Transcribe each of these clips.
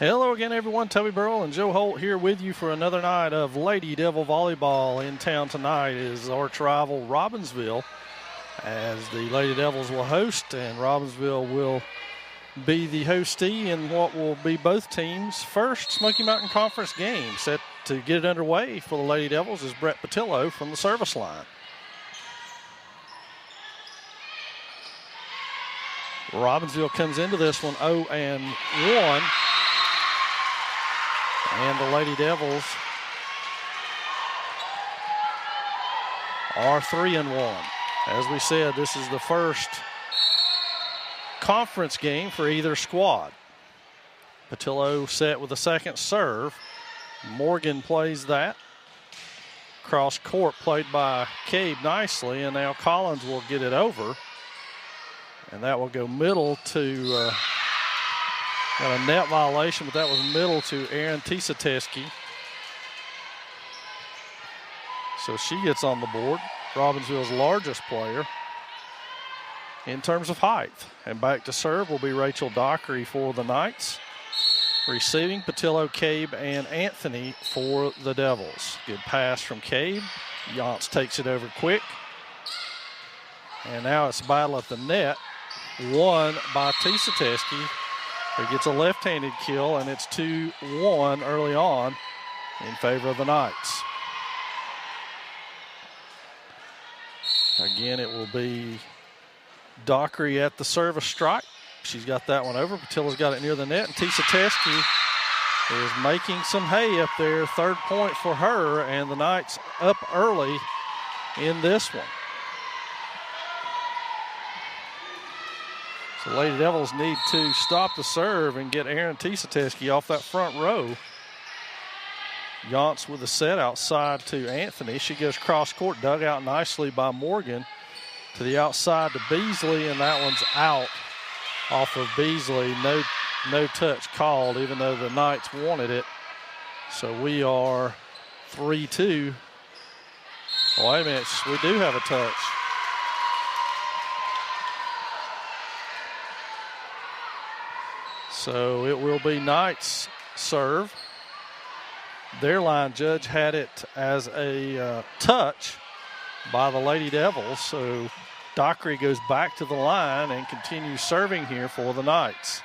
Hello again, everyone. Toby Burrell and Joe Holt here with you for another night of Lady Devil Volleyball. In town tonight is arch rival Robbinsville, as the Lady Devils will host, and Robbinsville will be the hostee in what will be both teams' first Smoky Mountain Conference game. Set to get it underway for the Lady Devils is Brett Patillo from the service line. Robbinsville comes into this one 0-1. And the Lady Devils are 3-1. As we said, this is the first conference game for either squad. Patillo set with a second serve. Morgan plays that. Cross court played by Cabe nicely, and now Collins will get it over. And that will go middle to... got a net violation, but that was middle to Aaron Tisateski. So she gets on the board, Robbinsville's largest player in terms of height. And back to serve will be Rachel Dockery for the Knights. Receiving, Patillo, Cabe, and Anthony for the Devils. Good pass from Cabe. Yance takes it over quick. And now it's a battle at the net, won by Tisateski. He gets a left-handed kill, and it's 2-1 early on in favor of the Knights. Again, it will be Dockery at the service strike. She's got that one over. Patillo's got it near the net, and Tisateski is making some hay up there. Third point for her, and the Knights up early in this one. So Lady Devils need to stop the serve and get Aaron Tisateski off that front row. Yance with a set outside to Anthony. She goes cross court, dug out nicely by Morgan to the outside to Beasley, and that one's out off of Beasley. No touch called, even though the Knights wanted it. So we are 3-2. Oh, wait a minute, we do have a touch. So it will be Knights serve. Their line judge had it as a touch by the Lady Devils. So Dockery goes back to the line and continues serving here for the Knights.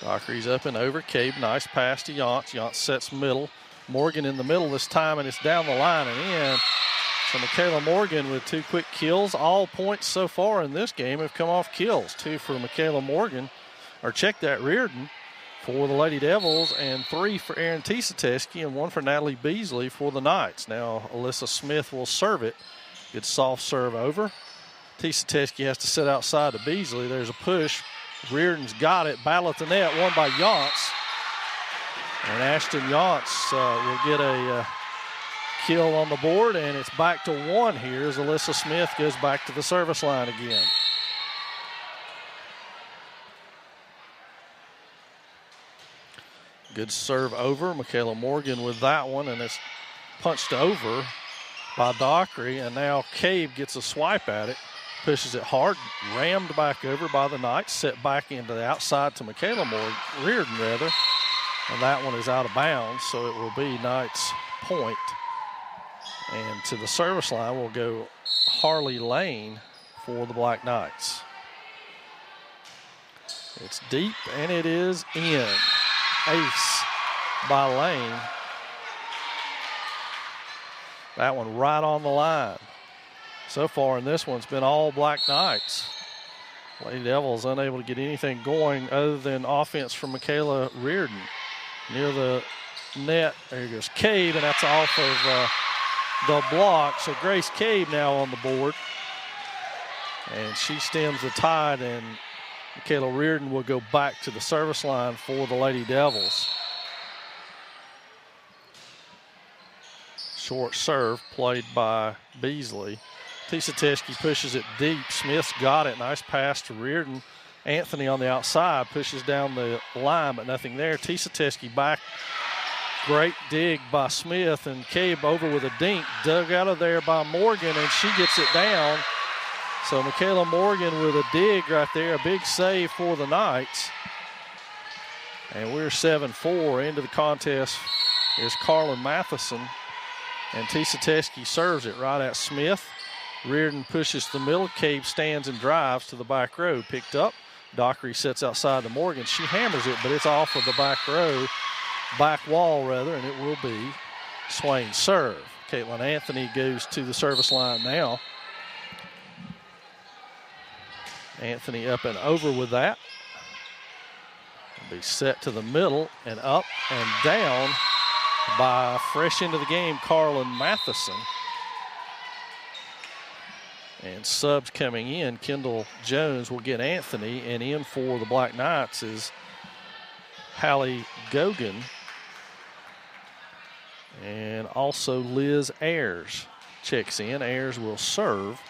Dockery's up and over. Cabe, nice pass to Yance. Yance sets middle. Morgan in the middle this time, and it's down the line and in. So Michaela Morgan with two quick kills. All points so far in this game have come off kills. Two for Michaela Morgan, or check that, Reardon for the Lady Devils, and three for Aaron Tisateski, and one for Natalie Beasley for the Knights. Now Alyssa Smith will serve it. Good soft serve over. Tisateski has to sit outside to Beasley. There's a push. Reardon's got it. Battle at the net, won by Yance. And Ashton Yance will get a kill on the board, and it's back to one here as Alyssa Smith goes back to the service line again. Good serve over. Michaela Morgan with that one, and it's punched over by Dockery, and now Cabe gets a swipe at it, pushes it hard, rammed back over by the Knights, set back into the outside to Michaela Reardon, and that one is out of bounds, so it will be Knights point. And to the service line will go Harley Lane for the Black Knights. It's deep, and it is in. Ace by Lane. That one right on the line. So far in this one, it's been all Black Knights. Lady Devils unable to get anything going other than offense from Michaela Reardon. Near the net, there goes Cabe, and that's off of the block. So Grace Cabe now on the board, and she stems the tide, and Michaela Reardon will go back to the service line for the Lady Devils. Short serve played by Beasley. Tisateski pushes it deep. Smith's got it. Nice pass to Reardon. Anthony on the outside pushes down the line, but nothing there. Tisateski back. Great dig by Smith, and Cabe over with a dink. Dug out of there by Morgan, and she gets it down. So Michaela Morgan with a dig right there, a big save for the Knights. And we're 7-4 into the contest. Here's Carlin Matheson. And Tisa Teske serves it right at Smith. Reardon pushes the middle. Cabe stands and drives to the back row. Picked up. Dockery sets outside to Morgan. She hammers it, but it's off of the back row, back wall rather, and it will be Swain's serve. Caitlin Anthony goes to the service line now. Anthony up and over with that. Be set to the middle and up and down by fresh into the game, Carlin Matheson. And subs coming in, Kendall Jones will get Anthony, and in for the Black Knights is Hallie Gogan. And also Liz Ayers checks in. Ayers will serve.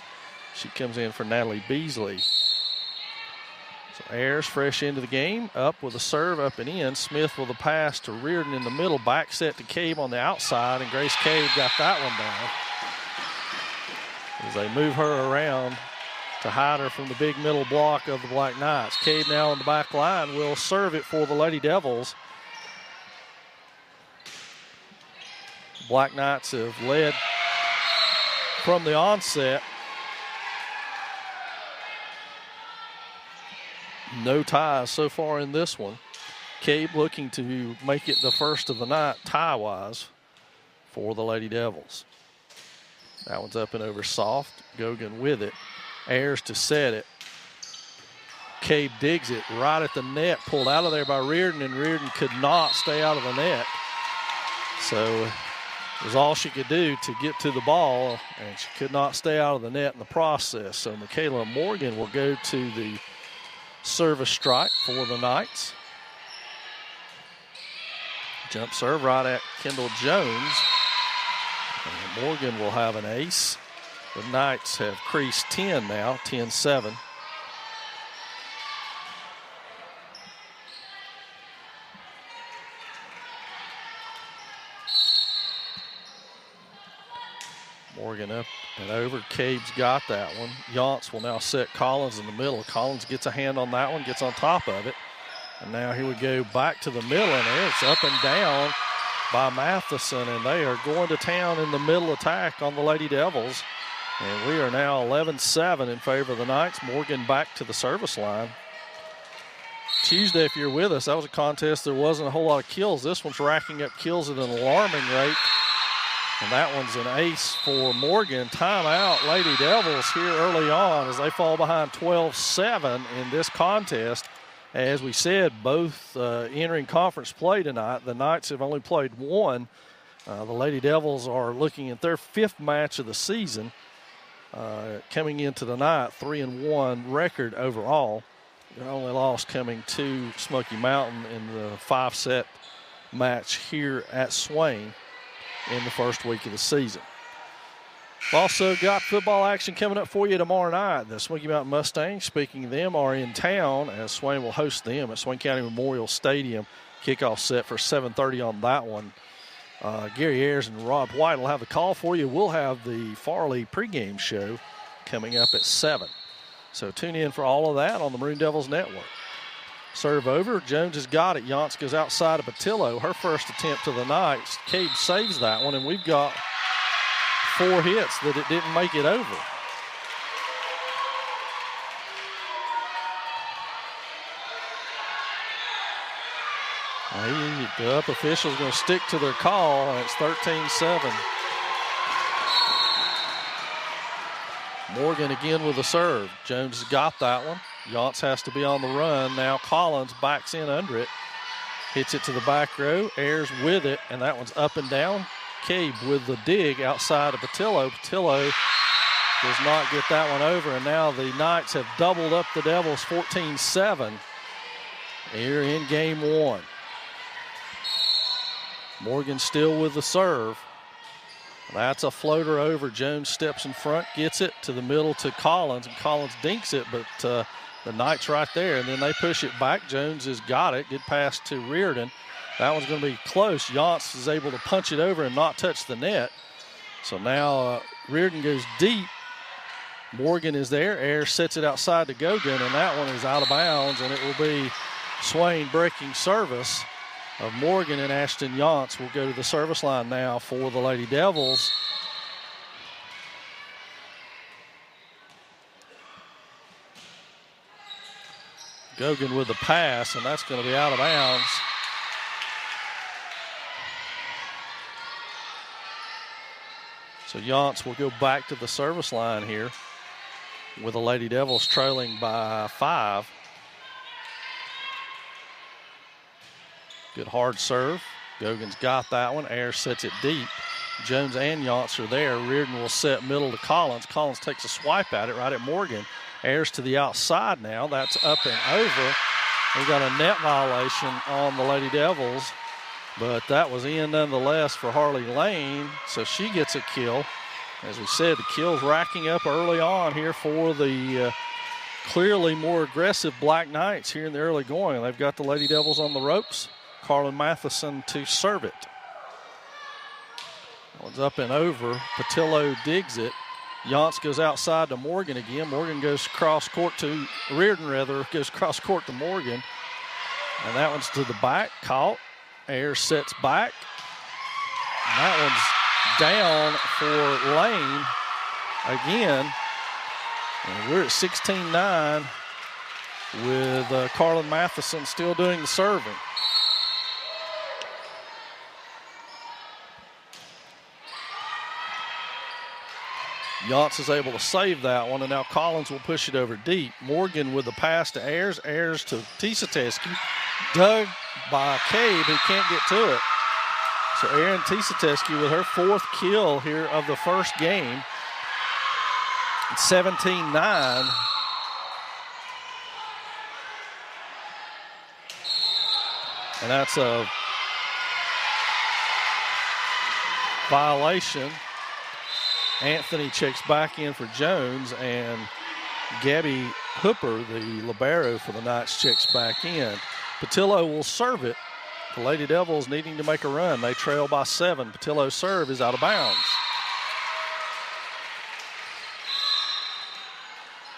She comes in for Natalie Beasley. So Ayers fresh into the game, up with a serve, up and in. Smith with a pass to Reardon in the middle, back set to Cabe on the outside, and Grace Cabe got that one down. As they move her around to hide her from the big middle block of the Black Knights. Cabe now on the back line will serve it for the Lady Devils. Black Knights have led from the onset. No ties so far in this one. Cabe looking to make it the first of the night tie-wise for the Lady Devils. That one's up and over soft. Gogan with it. Ayers to set it. Cabe digs it right at the net. Pulled out of there by Reardon, and Reardon could not stay out of the net. So it was all she could do to get to the ball, and she could not stay out of the net in the process. So Michaela Morgan will go to the service strike for the Knights. Jump serve right at Kendall Jones. And Morgan will have an ace. The Knights have creased 10 now, 10-7. Morgan up and over. Cabe's got that one. Yance will now set Collins in the middle. Collins gets a hand on that one, gets on top of it. And now here we go back to the middle, and it's up and down by Matheson, and they are going to town in the middle attack on the Lady Devils. And we are now 11-7 in favor of the Knights. Morgan back to the service line. Tuesday, if you're with us, that was a contest. There wasn't a whole lot of kills. This one's racking up kills at an alarming rate. And that one's an ace for Morgan. Timeout, Lady Devils here early on as they fall behind 12-7 in this contest. As we said, both entering conference play tonight. The Knights have only played one. The Lady Devils are looking at their fifth match of the season. Coming into the night, 3-1 record overall. Their only loss coming to Smoky Mountain in the 5-set match here at Swain in the first week of the season. We've also got football action coming up for you tomorrow night. The Smoky Mountain Mustangs, speaking of them, are in town as Swain will host them at Swain County Memorial Stadium. Kickoff set for 7:30 on that one. Gary Ayers and Rob White will have the call for you. We'll have the Farley pregame show coming up at 7. So tune in for all of that on the Maroon Devils Network. Serve over. Jones has got it. Yance goes outside of Patillo. Her first attempt of the night. Cabe saves that one, and we've got 4 hits that it didn't make it over. The up official's going to stick to their call, and it's 13-7. Morgan again with a serve. Jones has got that one. Yance has to be on the run. Now Collins backs in under it. Hits it to the back row. Ayers with it, and that one's up and down. Cabe with the dig outside of Patillo. Patillo does not get that one over, and now the Knights have doubled up the Devils 14-7 here in game 1. Morgan still with the serve. That's a floater over. Jones steps in front, gets it to the middle to Collins, and Collins dinks it, but the Knights right there, and then they push it back. Jones has got it. Good pass to Reardon. That one's going to be close. Yance is able to punch it over and not touch the net. So now Reardon goes deep, Morgan is there. Ayers sets it outside to Gogan, and that one is out of bounds, and it will be Swain breaking service of Morgan, and Ashton Yance will go to the service line now for the Lady Devils. Gogan with the pass, and that's going to be out of bounds. So Yance will go back to the service line here with the Lady Devils trailing by 5. Good hard serve. Gogan's got that one. Ayers sets it deep. Jones and Yance are there. Reardon will set middle to Collins. Collins takes a swipe at it right at Morgan. Ayers to the outside now. That's up and over. We got a net violation on the Lady Devils, but that was in nonetheless for Harley Lane, so she gets a kill. As we said, the kills racking up early on here for the clearly more aggressive Black Knights here in the early going. They've got the Lady Devils on the ropes. Carlin Matheson to serve it. That one's up and over. Patillo digs it. Yance goes outside to Morgan again. Morgan goes cross court to Reardon, goes cross court to Morgan. And that one's to the back, caught. Ayers sets back. And that one's down for Lane again. And we're at 16-9 with Carlin Matheson still doing the serving. Yance is able to save that one, and now Collins will push it over deep. Morgan with the pass to Ayers. Ayers to Tisateski. Dug by Cabe, who can't get to it. So Erin Tisateski with her 4th kill here of the first game. It's 17-9. And that's a violation. Anthony checks back in for Jones, and Gabby Hooper, the libero for the Knights, checks back in. Patillo will serve it. The Lady Devils needing to make a run. They trail by 7. Patillo's serve is out of bounds.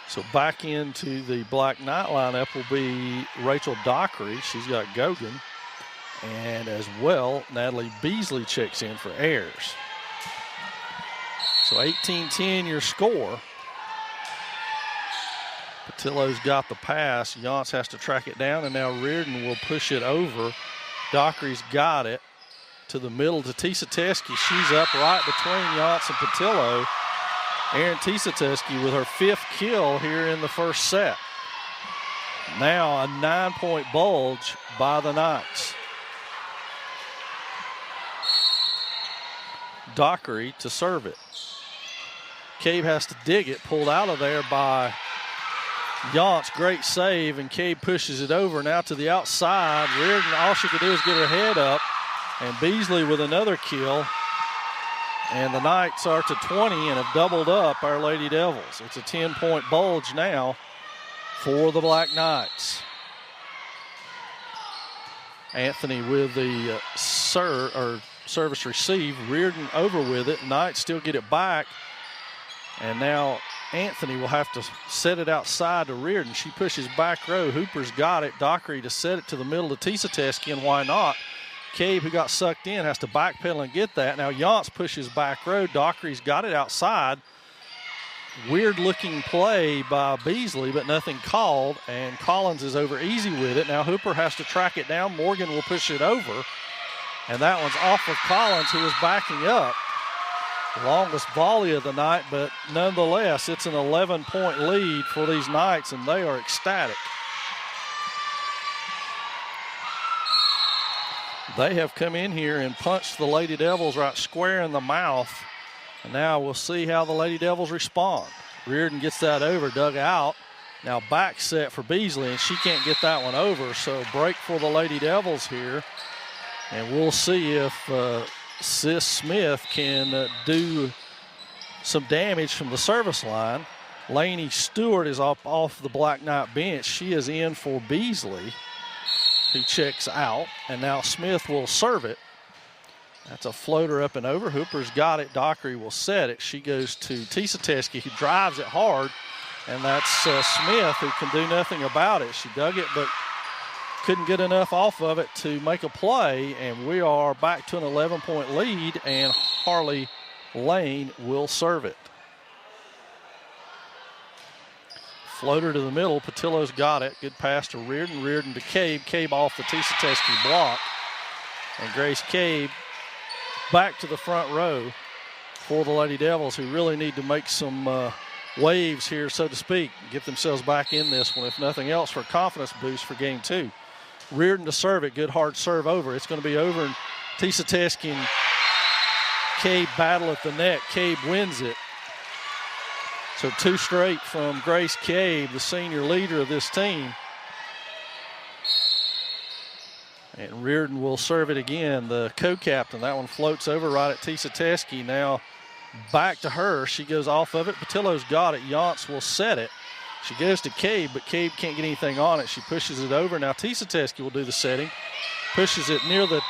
So back into the Black Knight lineup will be Rachel Dockery. She's got Gogan. And as well, Natalie Beasley checks in for Ayers. So 18-10 your score. Patillo's got the pass. Yance has to track it down, and now Reardon will push it over. Dockery's got it to the middle to Tisateski. She's up right between Yance and Patillo. Erin Tisateski with her 5th kill here in the first set. Now a 9-point bulge by the Knights. Dockery to serve it. Cabe has to dig it, pulled out of there by Yance. Great save, and Cabe pushes it over now to the outside. Reardon, all she could do is get her head up, and Beasley with another kill. And the Knights are to 20 and have doubled up our Lady Devils. It's a 10-point bulge now for the Black Knights. Anthony with the service receive. Reardon over with it. Knights still get it back. And now Anthony will have to set it outside to Reardon. She pushes back row. Hooper's got it. Dockery to set it to the middle to Tisateski, and why not? Cabe, who got sucked in, has to backpedal and get that. Now Yance pushes back row. Dockery's got it outside. Weird-looking play by Beasley, but nothing called, and Collins is over easy with it. Now Hooper has to track it down. Morgan will push it over, and that one's off of Collins, who is backing up. Longest volley of the night, but nonetheless, it's an 11-point lead for these Knights, and they are ecstatic. They have come in here and punched the Lady Devils right square in the mouth, and now we'll see how the Lady Devils respond. Reardon gets that over, dug out. Now back set for Beasley, and she can't get that one over, so break for the Lady Devils here, and we'll see if Sis Smith can do some damage from the service line. Lainey Stewart is off the Black Knight bench. She is in for Beasley, who checks out. And now Smith will serve it. That's a floater up and over. Hooper's got it. Dockery will set it. She goes to Tiesateski, who drives it hard. And that's Smith, who can do nothing about it. She dug it, but couldn't get enough off of it to make a play. And we are back to an 11-point lead, and Harley Lane will serve it. Floater to the middle. Patillo's got it. Good pass to Reardon. Reardon to Cabe. Cabe off the Tiesateski block. And Grace Cabe back to the front row for the Lady Devils, who really need to make some waves here, so to speak, get themselves back in this one, if nothing else, for a confidence boost for game 2. Reardon to serve it. Good hard serve over. It's going to be over, and Tiesateski and Cabe battle at the net. Cabe wins it. So 2 straight from Grace Cabe, the senior leader of this team. And Reardon will serve it again, the co-captain. That one floats over right at Tiesateski. Now back to her. She goes off of it. Patillo's got it. Yance will set it. She goes to Cabe, but Cabe can't get anything on it. She pushes it over. Now Tiesateski will do the setting. Pushes it near the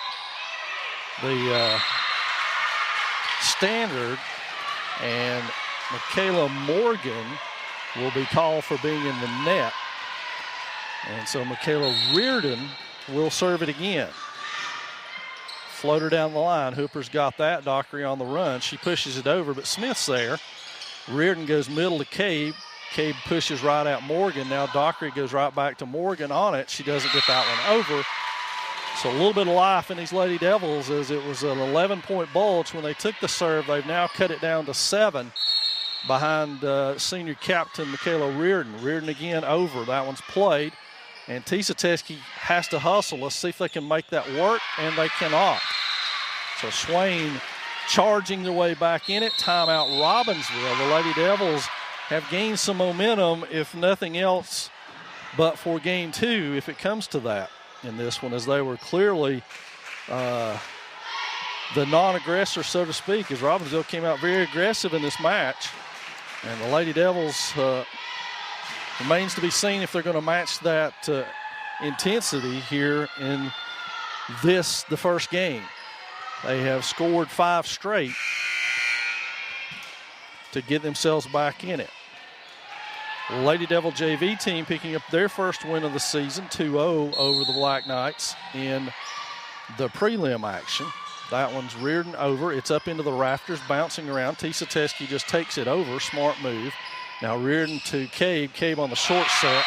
standard. And Michaela Morgan will be called for being in the net. And so Michaela Reardon will serve it again. Floater down the line. Hooper's got that. Dockery on the run. She pushes it over, but Smith's there. Reardon goes middle to Cabe. Cabe pushes right at Morgan. Now Dockery goes right back to Morgan on it. She doesn't get that one over. So a little bit of life in these Lady Devils, as it was an 11-point bulge when they took the serve. They've now cut it down to 7 behind senior captain Michaela Reardon. Reardon again over. That one's played. And Tiesateski has to hustle. Let's see if they can make that work, and they cannot. So Swain charging their way back in it. Timeout Robbinsville. The Lady Devils have gained some momentum, if nothing else, but for game 2, if it comes to that in this one, as they were clearly the non-aggressor, so to speak, as Robbinsville came out very aggressive in this match. And the Lady Devils remains to be seen if they're going to match that intensity here in the first game. They have scored 5 straight to get themselves back in it. Lady Devil JV team picking up their first win of the season, 2-0 over the Black Knights in the prelim action. That one's Reardon over. It's up into the rafters, bouncing around. Tiesateski just takes it over. Smart move. Now Reardon to Cabe. Cabe on the short set.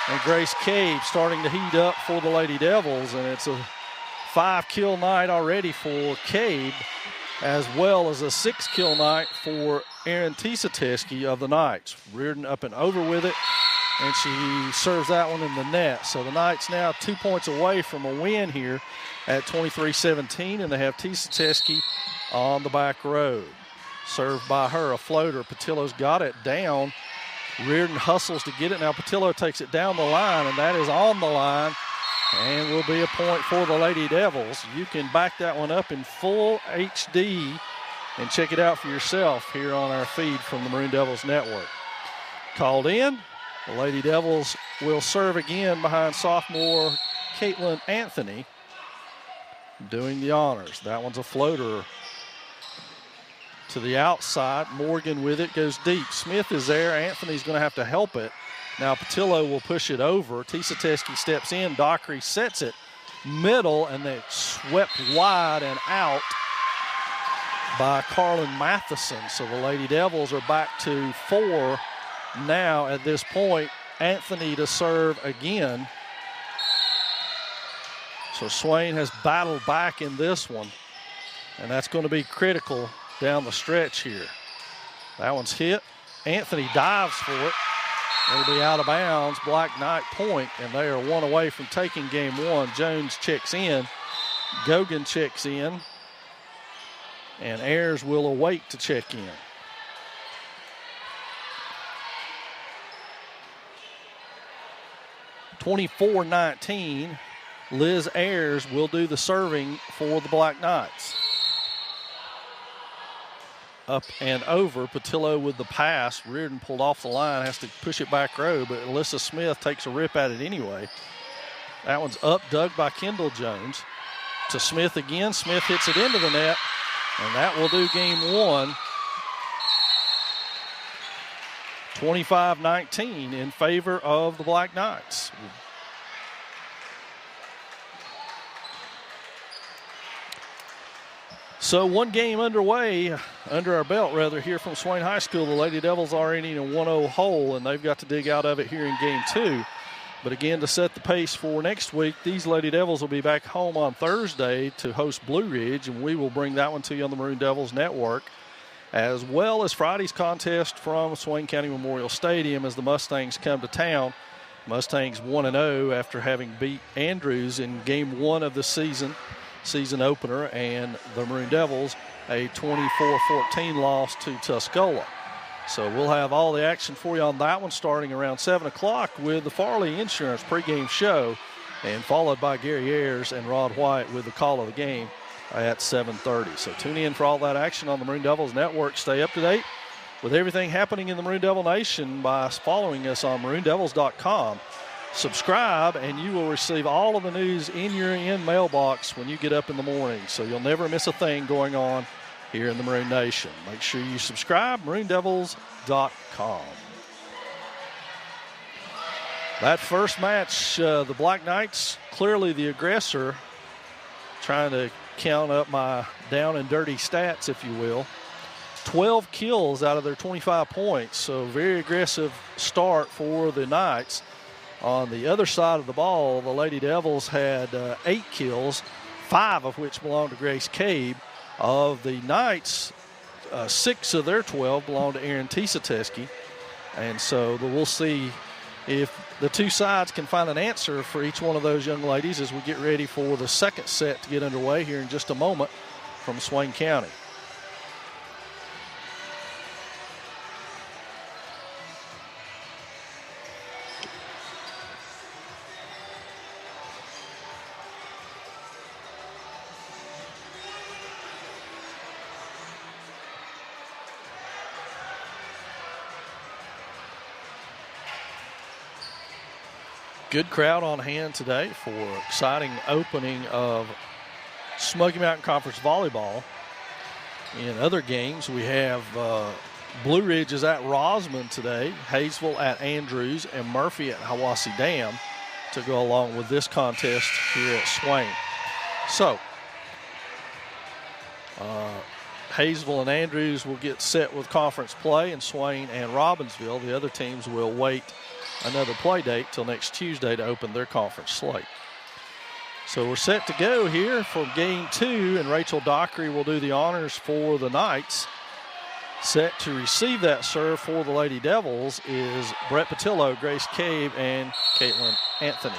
And Grace Cabe starting to heat up for the Lady Devils. And it's a 5-kill night already for Cabe, as well as a 6-kill night for Erin Tiesateski of the Knights. Reardon up and over with it, and she serves that one in the net. So the Knights now 2 points away from a win here at 23-17, and they have Tiesateski on the back row. Served by her, a floater. Patillo's got it down. Reardon hustles to get it. Now Patillo takes it down the line, and that is on the line, and will be a point for the Lady Devils. You can back that one up in full HD and check it out for yourself here on our feed from the Maroon Devils Network. Called in, the Lady Devils will serve again behind sophomore Caitlin Anthony, doing the honors. That one's a floater to the outside. Morgan with it, goes deep. Smith is there. Anthony's going to have to help it. Now Patillo will push it over. Tiesateski steps in. Dockery sets it middle, and they swept wide and out by Carlin Matheson. So the Lady Devils are back to 4 now at this point. Anthony to serve again. So Swain has battled back in this one, and that's going to be critical down the stretch here. That one's hit. Anthony dives for it. It'll be out of bounds. Black Knight point, and they are 1 away from taking game 1. Jones checks in. Gogan checks in. And Ayers will await to check in. (24-19). Liz Ayers will do the serving for the Black Knights. Up and over. Patillo with the pass. Reardon pulled off the line, has to push it back row, but Alyssa Smith takes a rip at it anyway. That one's up, dug by Kendall Jones. to Smith again. Smith hits it into the net, and that will do game one. 25-19 in favor of the Black Knights. So one game underway, under our belt rather, here from Swain High School. The Lady Devils are in a 1-0 hole, and they've got to dig out of it here in game two. But again, to set the pace for next week, these Lady Devils will be back home on Thursday to host Blue Ridge, and we will bring that one to you on the Maroon Devils Network, as well as Friday's contest from Swain County Memorial Stadium as the Mustangs come to town. Mustangs 1-0 after having beat Andrews in game one of the season opener, and the Maroon Devils a 24-14 loss to Tuscola. So we'll have all the action for you on that one starting around 7 o'clock with the Farley Insurance pregame show, and followed by Gary Ayers and Rod White with the call of the game at 7:30. So tune in for all that action on the Maroon Devils Network. Stay up to date with everything happening in the Maroon Devil Nation by following us on maroondevils.com. Subscribe, and you will receive all of the news in your mailbox when you get up in the morning. So you'll never miss a thing going on here in the Maroon Nation. Make sure you subscribe, maroondevils.com. That first match, the Black Knights, clearly the aggressor, trying to count up my down and dirty stats, if you will. 12 kills out of their 25 points, so very aggressive start for the Knights. On the other side of the ball, the Lady Devils had 8 kills, 5 of which belonged to Grace Cabe. Of the Knights, 6 of their 12 belonged to Erin Tisateski. And so we'll see if the two sides can find an answer for each one of those young ladies as we get ready for the second set to get underway here in just a moment from Swain County. Good crowd on hand today for exciting opening of Smoky Mountain Conference Volleyball. In other games, we have Blue Ridge is at Rosman today, Hayesville at Andrews, and Murphy at Hiwassee Dam to go along with this contest here at Swain. So, Hayesville and Andrews will get set with conference play, and Swain and Robbinsville, the other teams, will wait another play date till next Tuesday to open their conference slate. So we're set to go here for game two, and Rachel Dockery will do the honors for the Knights. Set to receive that serve for the Lady Devils is Brett Patillo, Grace Cabe, and Caitlin Anthony.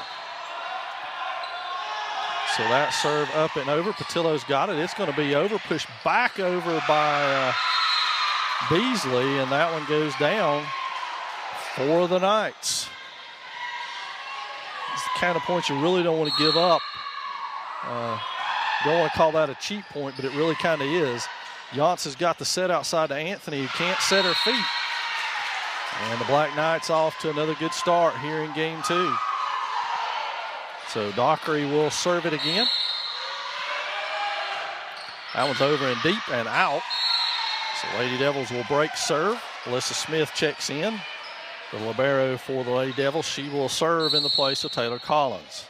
So that serve up and over. Patillo's got it. It's going to be over, pushed back over by Beasley, and that one goes down for the Knights. It's the kind of points you really don't want to give up. Don't want to call that a cheap point, but it really kind of is. Yance has got the set outside to Anthony, who can't set her feet. And the Black Knights off to another good start here in game two. So Dockery will serve it again. That one's over and deep and out. So Lady Devils will break serve. Alyssa Smith checks in. The libero for the Lady Devils. She will serve in the place of Taylor Collins.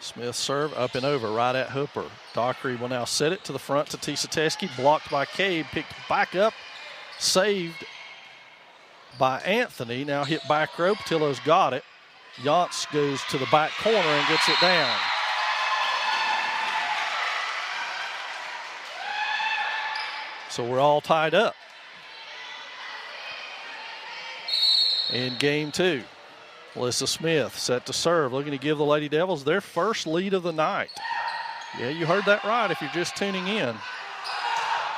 Smith serve up and over right at Hooper. Dockery will now set it to the front to Tisateski. Blocked by Cabe. Picked back up. Saved by Anthony. Now hit back row. Patillo's got it. Yance goes to the back corner and gets it down. So we're all tied up in game two. Alyssa Smith set to serve, looking to give the Lady Devils their first lead of the night. Yeah, you heard that right if you're just tuning in.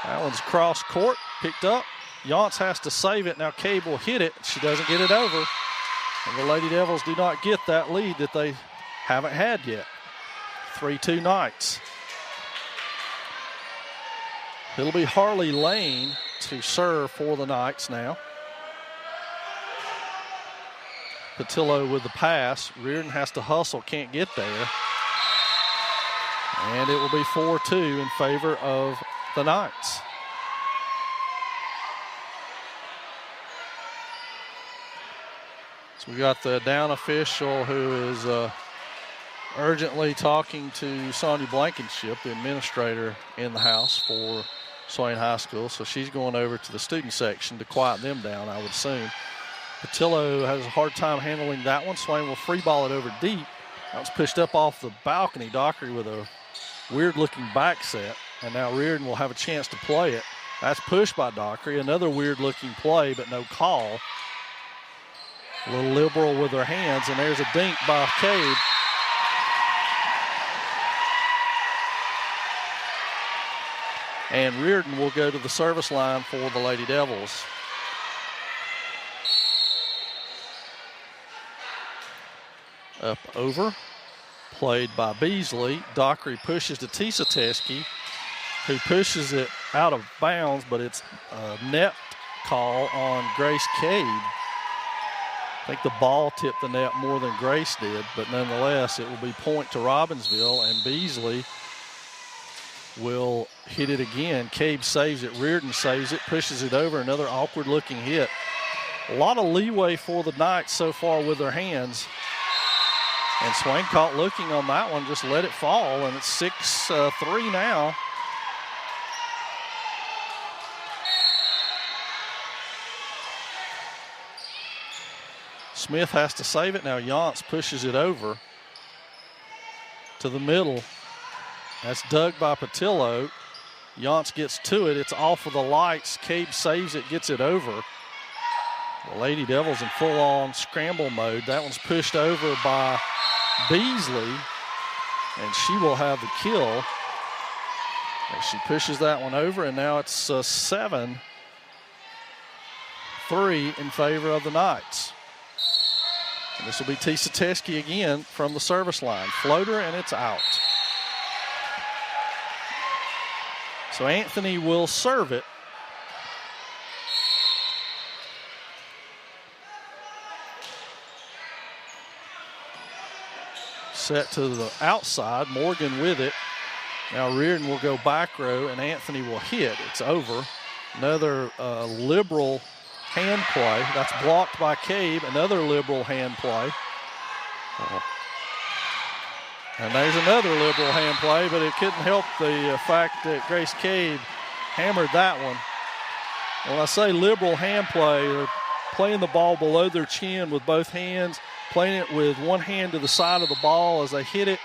That one's cross court, picked up. Yance has to save it. Now Cabe will hit it. She doesn't get it over. And the Lady Devils do not get that lead that they haven't had yet. 3-2 Knights. It'll be Harley Lane to serve for the Knights now. Patillo with the pass. Reardon has to hustle, can't get there. And it will be 4-2 in favor of the Knights. So we got the down official who is urgently talking to Sonia Blankenship, the administrator in the house for Swain High School. So she's going over to the student section to quiet them down, I would assume. Patillo has a hard time handling that one. Swain will free ball it over deep. That was pushed up off the balcony. Dockery with a weird-looking back set. And now Reardon will have a chance to play it. That's pushed by Dockery. Another weird-looking play, but no call. A little liberal with her hands, and there's a dink by Cade. And Reardon will go to the service line for the Lady Devils. Up over, played by Beasley. Dockery pushes to Tisa Teske, who pushes it out of bounds, but it's a net call on Grace Cade. I think the ball tipped the net more than Grace did, but nonetheless, it will be point to Robbinsville, and Beasley will hit it again. Cade saves it, Reardon saves it, pushes it over, another awkward-looking hit. A lot of leeway for the Knights so far with their hands. And Swain caught looking on that one, just let it fall, and it's 6-3 now. Smith has to save it now. Yance pushes it over to the middle. That's dug by Patillo. Yance gets to it. It's off of the lights. Cade saves it, gets it over. The Lady Devils in full-on scramble mode. That one's pushed over by Beasley, and she will have the kill. And she pushes that one over, and now it's 7-3 in favor of the Knights. And this will be Tisa Teske again from the service line. Floater, and it's out. So Anthony will serve it. Set to the outside, Morgan with it. Now Reardon will go back row, and Anthony will hit. It's over. Another liberal hand play. That's blocked by Cade. Another liberal hand play. And there's another liberal hand play, but it couldn't help the fact that Grace Cade hammered that one. When I say liberal hand play, they're playing the ball below their chin with both hands, playing it with one hand to the side of the ball as they hit it.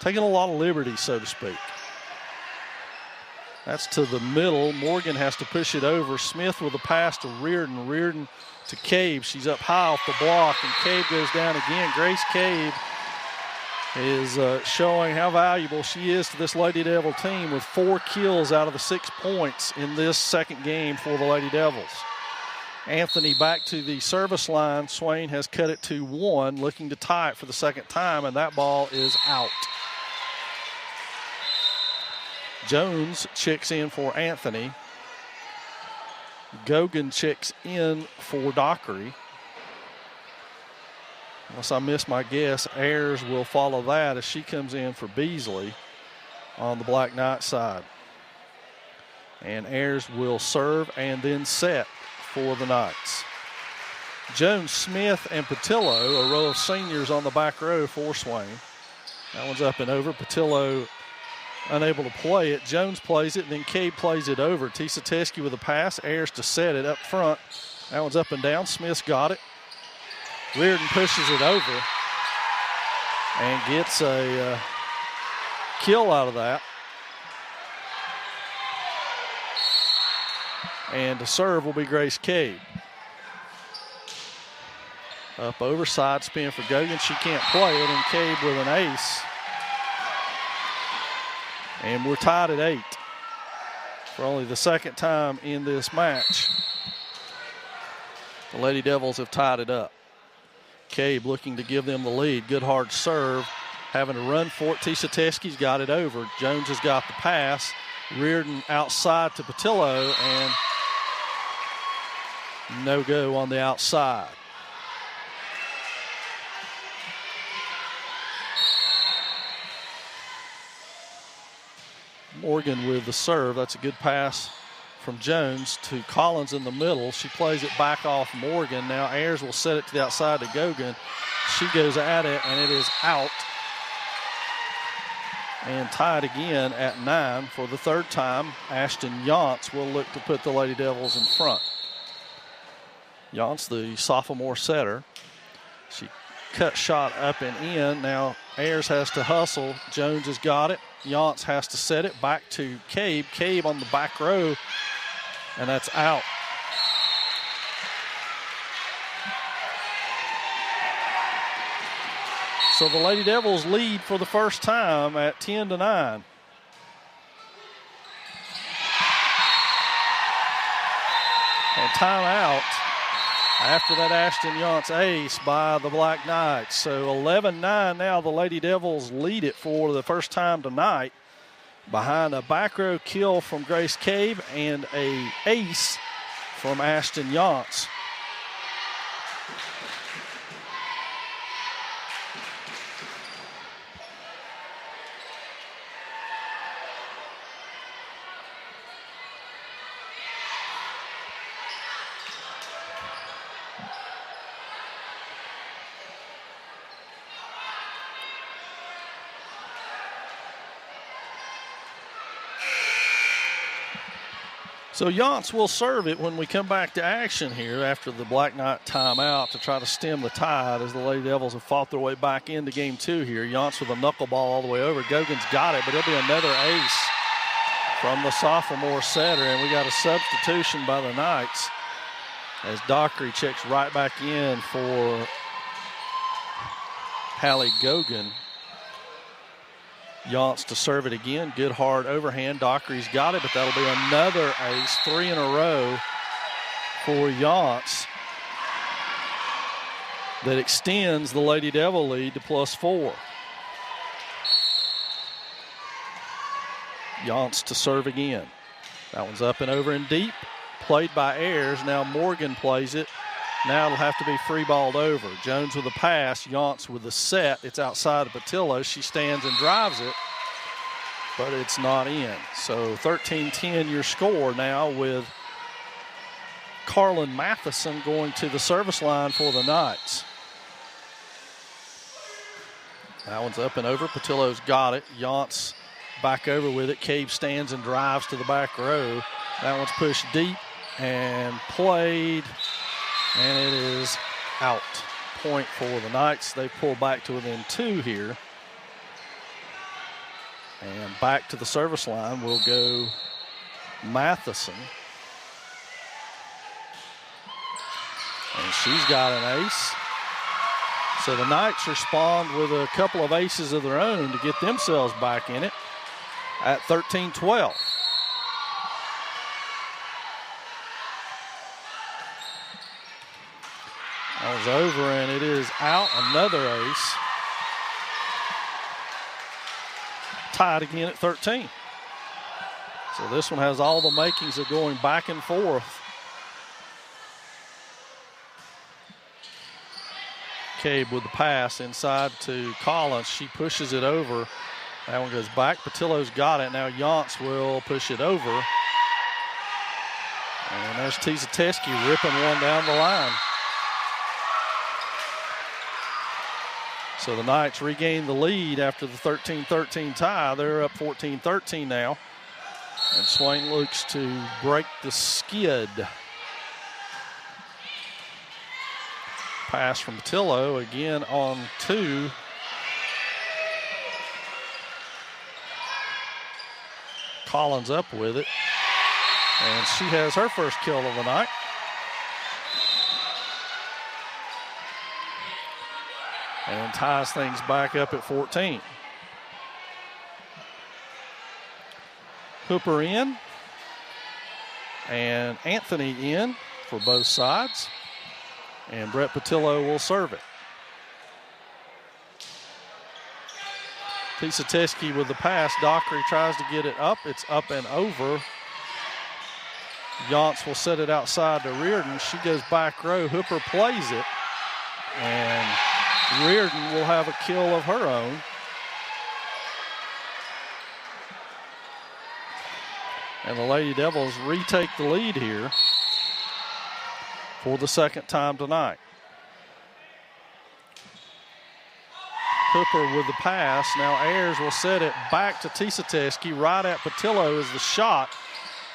Taking a lot of liberty, so to speak. That's to the middle. Morgan has to push it over. Smith with a pass to Reardon. Reardon to Cade. She's up high off the block, and Cade goes down again. Grace Cade is showing how valuable she is to this Lady Devil team with 4 kills out of the 6 points in this second game for the Lady Devils. Anthony back to the service line. Swain has cut it to 1, looking to tie it for the second time, and that ball is out. Jones checks in for Anthony. Gogan checks in for Dockery. Unless I miss my guess, Ayers will follow that as she comes in for Beasley on the Black Knight side. And Ayers will serve and then set for the Knights. Jones, Smith, and Patillo, a row of seniors on the back row for Swain. That one's up and over. Patillo unable to play it. Jones plays it, and then Cade plays it over. Tisa Teske with a pass. Ayers to set it up front. That one's up and down. Smith's got it. Reardon pushes it over and gets a kill out of that. And the serve will be Grace Cade. Up over, side spin for Gogan. She can't play it, and Cade with an ace. And we're tied at 8 for only the second time in this match. The Lady Devils have tied it up. Cade looking to give them the lead. Good hard serve. Having to run for it. Tisa Teske's got it over. Jones has got the pass. Reardon outside to Patillo, and no go on the outside. Morgan with the serve. That's a good pass from Jones to Collins in the middle. She plays it back off Morgan. Now Ayers will set it to the outside to Gogan. She goes at it, and it is out. And tied again at 9 for the third time. Ashton Yance will look to put the Lady Devils in front. Yance, the sophomore setter. She cut shot up and in. Now Ayers has to hustle. Jones has got it. Yance has to set it back to Cabe. Cabe on the back row, and that's out. So the Lady Devils lead for the first time at 10-9. And timeout after that Ashton Yance ace by the Black Knights. So 11-9 now. The Lady Devils lead it for the first time tonight behind a back row kill from Grace Cabe and a ace from Ashton Yance. So Yance will serve it when we come back to action here after the Black Knight timeout to try to stem the tide as the Lady Devils have fought their way back into game 2 here. Yance with a knuckleball all the way over. Gogan's got it, but it'll be another ace from the sophomore setter, and we got a substitution by the Knights as Dockery checks right back in for Hallie Gogan. Yance to serve it again. Good hard overhand. Dockery's got it, but that'll be another ace. 3 in a row for Yance. That extends the Lady Devil lead to +4. Yance to serve again. That one's up and over and deep. Played by Ayers. Now Morgan plays it. Now it'll have to be free-balled over. Jones with a pass. Yance with the set. It's outside of Patillo. She stands and drives it, but it's not in. So 13-10 your score now with Carlin Matheson going to the service line for the Knights. That one's up and over. Patillo's got it. Yance back over with it. Cave stands and drives to the back row. That one's pushed deep and played, and it is out. Point for the Knights. They pull back to within 2 here. And back to the service line will go Matheson. And she's got an ace. So the Knights respond with a couple of aces of their own to get themselves back in it at 13-12. That was over, and it is out. Another ace. Tied again at 13. So this one has all the makings of going back and forth. Cabe with the pass inside to Collins. She pushes it over. That one goes back. Patillo's got it. Now Yance will push it over. And there's Tizateski ripping one down the line. So the Knights regain the lead after the 13-13 tie. They're up 14-13 now. And Swain looks to break the skid. Pass from Patillo again on 2. Collins up with it. And she has her first kill of the night. And ties things back up at 14. Hooper in. And Anthony in for both sides. And Brett Patillo will serve it. Tizateski with the pass. Dockery tries to get it up. It's up and over. Yance will set it outside to Reardon. She goes back row. Hooper plays it. And Reardon will have a kill of her own. And the Lady Devils retake the lead here for the second time tonight. Hooper with the pass. Now Ayers will set it back to Tisateski. Right at Patillo is the shot.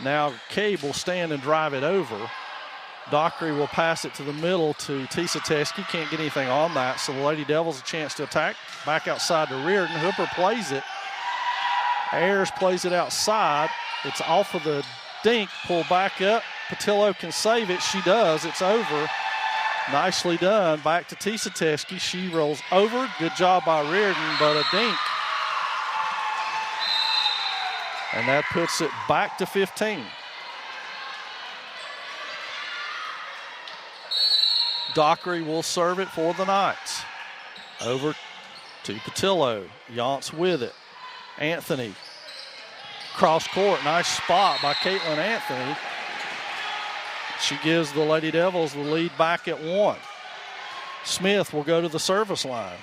Now Cabe will stand and drive it over. Dockery will pass it to the middle to Tisateski. Can't get anything on that, so the Lady Devils a chance to attack. Back outside to Reardon. Hooper plays it. Ayers plays it outside. It's off of the dink. Pull back up. Patillo can save it. She does. It's over. Nicely done. Back to Tisateski. She rolls over. Good job by Reardon, but a dink. And that puts it back to 15. Dockery will serve it for the Knights. Over to Patillo. Yance with it. Anthony. Cross court. Nice spot by Caitlin Anthony. She gives the Lady Devils the lead back at 1. Smith will go to the service line.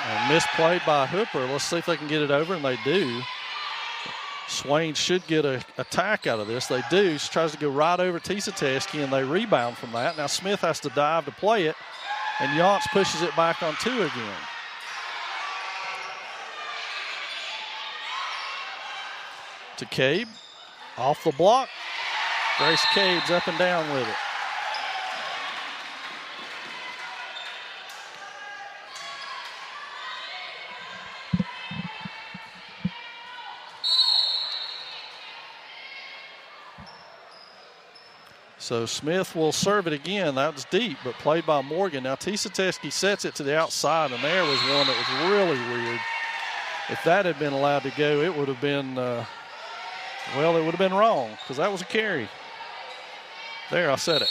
And misplayed by Hooper. Let's see if they can get it over, and they do. Swain should get an attack out of this. They do. She tries to go right over Tisateski, and they rebound from that. Now Smith has to dive to play it, and Yance pushes it back on 2 again. To Cabe. Off the block. Grace Cabe's up and down with it. So Smith will serve it again. That was deep, but played by Morgan. Now Tisateski sets it to the outside, and there was one that was really weird. If that had been allowed to go, it would have been, it would have been wrong because that was a carry. There, I said it.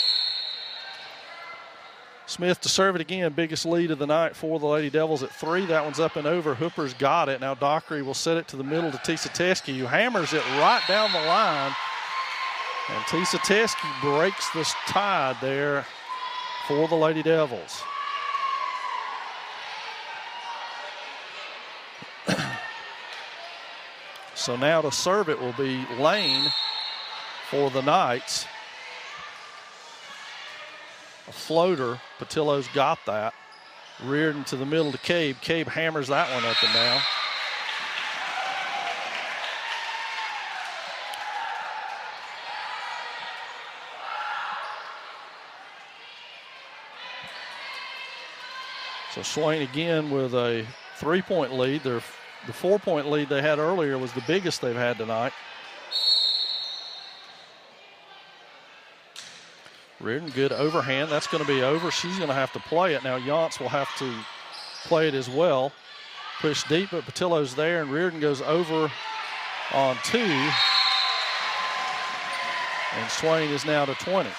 Smith to serve it again. Biggest lead of the night for the Lady Devils at 3. That one's up and over. Hooper's got it. Now Dockery will set it to the middle to Tisateski, who hammers it right down the line. And Tisateski breaks this tide there for the Lady Devils. So now to serve it will be Lane for the Knights. A floater. Patillo's got that. Reardon to the middle to Cabe. Cabe hammers that one up and down. So Swain again with a 3-point lead. The 4-point lead they had earlier was the biggest they've had tonight. Reardon, good overhand. That's going to be over. She's going to have to play it. Now Yance will have to play it as well. Push deep, but Patillo's there, and Reardon goes over on 2. And Swain is now to 20.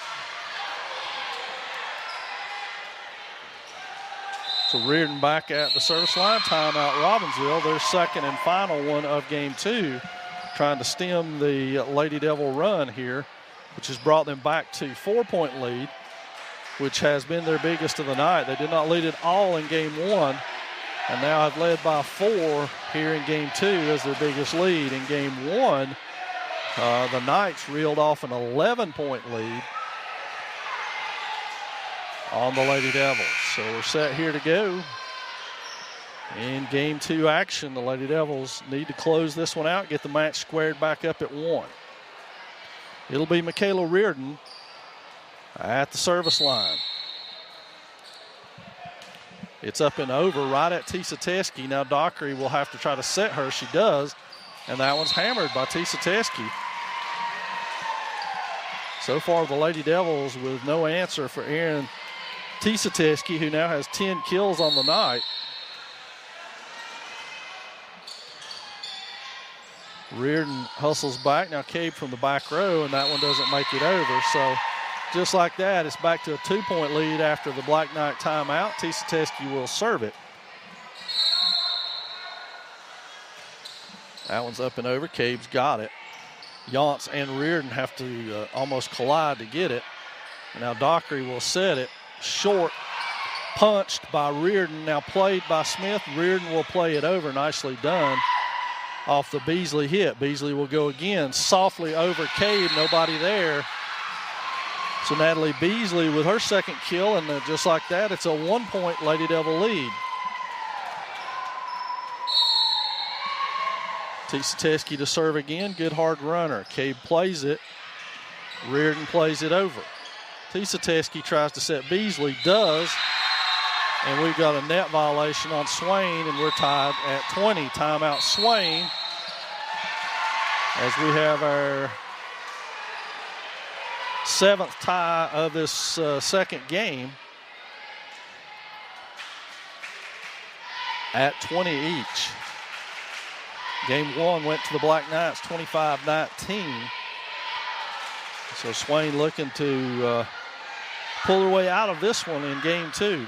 So Reardon back at the service line. Timeout Robbinsville, their second and final one of game 2. Trying to stem the Lady Devil run here, which has brought them back to 4-point lead, which has been their biggest of the night. They did not lead at all in game 1, and now have led by 4 here in game 2 as their biggest lead. In game 1, the Knights reeled off an 11-point lead on the Lady Devils. So we're set here to go. In game 2 action, the Lady Devils need to close this one out, get the match squared back up at 1. It'll be Michaela Reardon at the service line. It's up and over right at Tisateski. Now Dockery will have to try to set her. She does, and that one's hammered by Tisateski. So far, the Lady Devils with no answer for Erin Tisateski, who now has 10 kills on the night. Reardon hustles back. Now Cabe from the back row, and that one doesn't make it over. So just like that, it's back to a 2-point lead after the Black Knight timeout. Tisateski will serve it. That one's up and over. Cabe's got it. Yance and Reardon have to almost collide to get it. Now Dockery will set it short. Punched by Reardon, now played by Smith. Reardon will play it over. Nicely done off the Beasley hit. Beasley will go again. Softly over Cade, nobody there. So Natalie Beasley with her second kill, and just like that, it's a 1-point Lady Devil lead. Tisa to serve again. Good hard runner. Cade plays it. Reardon plays it over. Tisa tries to set Beasley, does. And we've got a net violation on Swain, and we're tied at 20. Timeout Swain, as we have our 7th tie of this second game at 20 each. Game 1 went to the Black Knights 25-19. So Swain looking to pull her way out of this one in game 2.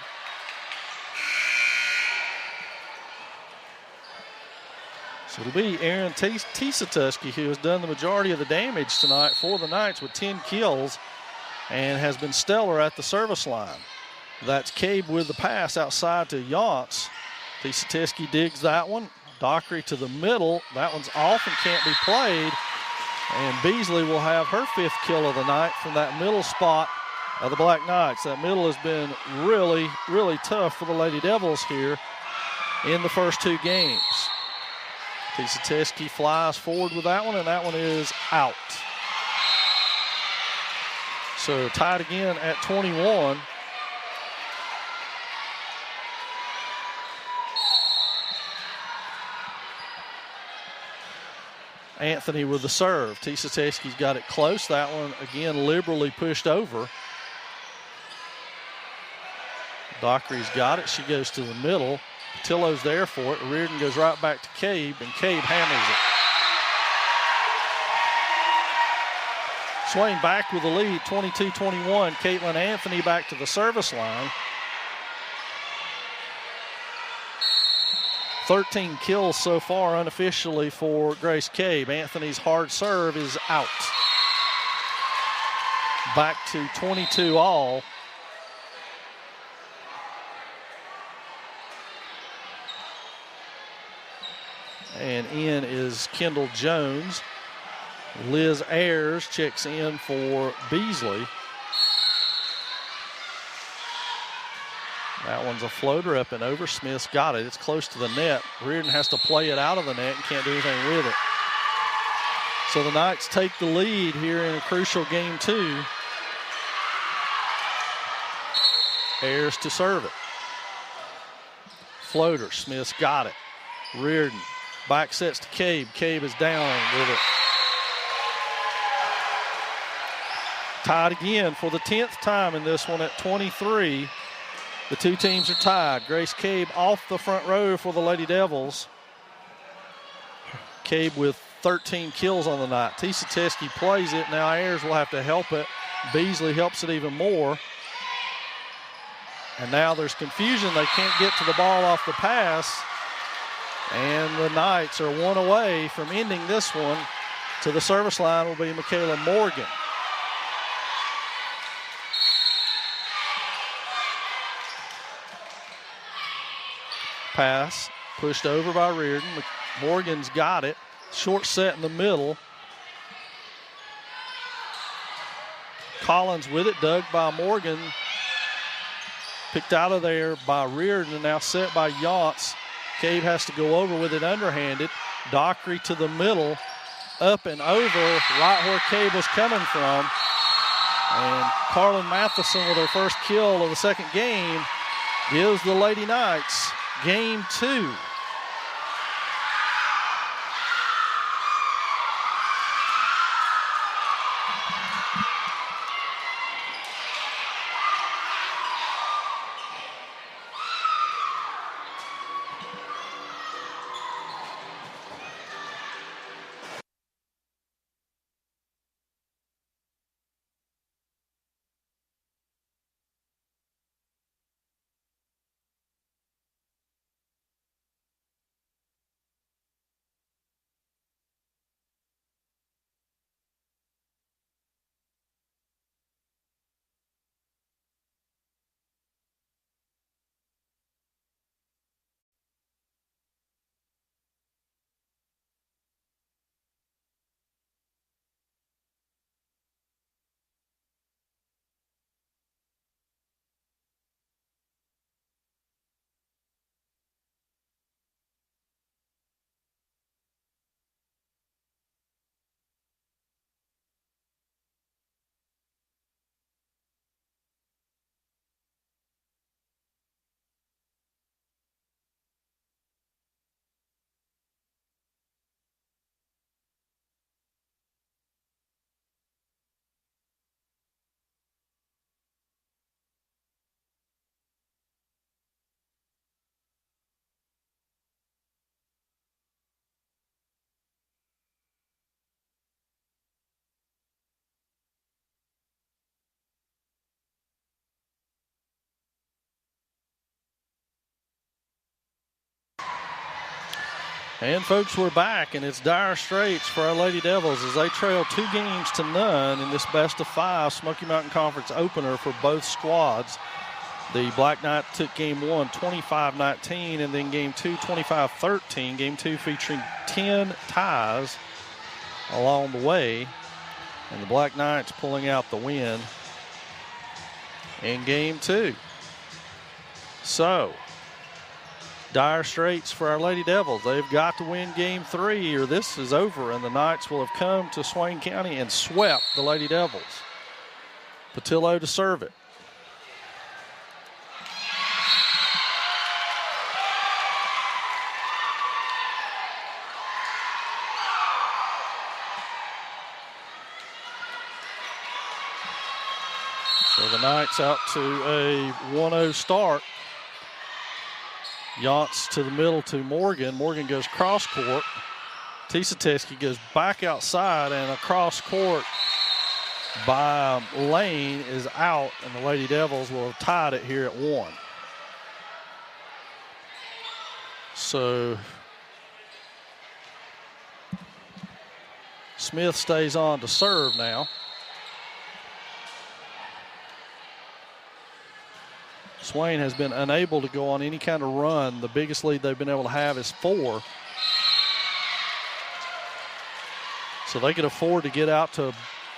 So it'll be Aaron Tisa who has done the majority of the damage tonight for the Knights with 10 kills and has been stellar at the service line. That's Cabe with the pass outside to Yance. Tisa digs that one. Dockery to the middle. That one's off and can't be played. And Beasley will have her 5th kill of the night from that middle spot of the Black Knights. That middle has been really, really tough for the Lady Devils here in the first 2 games. Tisa flies forward with that one, and that one is out. So tied again at 21. Anthony with the serve. Tisa got it close. That one, again, liberally pushed over. Dockery's got it. She goes to the middle. Patillo's there for it. Reardon goes right back to Cabe, and Cabe hammers it. Swain back with the lead, 22-21. Caitlin Anthony back to the service line. 13 kills so far unofficially for Grace Cabe. Anthony's hard serve is out. Back to 22 all. And in is Kendall Jones. Liz Ayers checks in for Beasley. That one's a floater up and over. Smith's got it. It's close to the net. Reardon has to play it out of the net and can't do anything with it. So the Knights take the lead here in a crucial game 2. Ayers to serve it. Floater. Smith's got it. Reardon. Back sets to Cabe. Cabe is down with it. Tied again for the 10th time in this one at 23. The 2 teams are tied. Grace Cabe off the front row for the Lady Devils. Cabe with 13 kills on the night. Tisa plays it. Now Ayers will have to help it. Beasley helps it even more. And now there's confusion. They can't get to the ball off the pass. And the Knights are 1 away from ending this one. To the service line will be Michaela Morgan. Pass pushed over by Reardon. Morgan's got it. Short set in the middle. Collins with it, dug by Morgan. Picked out of there by Reardon and now set by Yance. Cabe has to go over with it underhanded. Dockery to the middle, up and over, right where Cabe was coming from. And Carlin Matheson with her first kill of the second game gives the Lady Knights game 2. And folks, we're back, and it's dire straits for our Lady Devils as they trail 2-0 in this best-of-5 Smoky Mountain Conference opener for both squads. The Black Knights took game 1 25-19, and then game 2 25-13. Game 2 featuring 10 ties along the way, and the Black Knights pulling out the win in game 2. So, dire straits for our Lady Devils. They've got to win game 3 or this is over, and the Knights will have come to Swain County and swept the Lady Devils. Patillo to serve it. So the Knights out to a 1-0 start. Yance to the middle to Morgan. Morgan goes cross court. Tisateski goes back outside, and a cross court by Lane is out, and the Lady Devils will have tied it here at 1. So Smith stays on to serve now. Swain has been unable to go on any kind of run. The biggest lead they've been able to have is 4. So they can afford to get out to a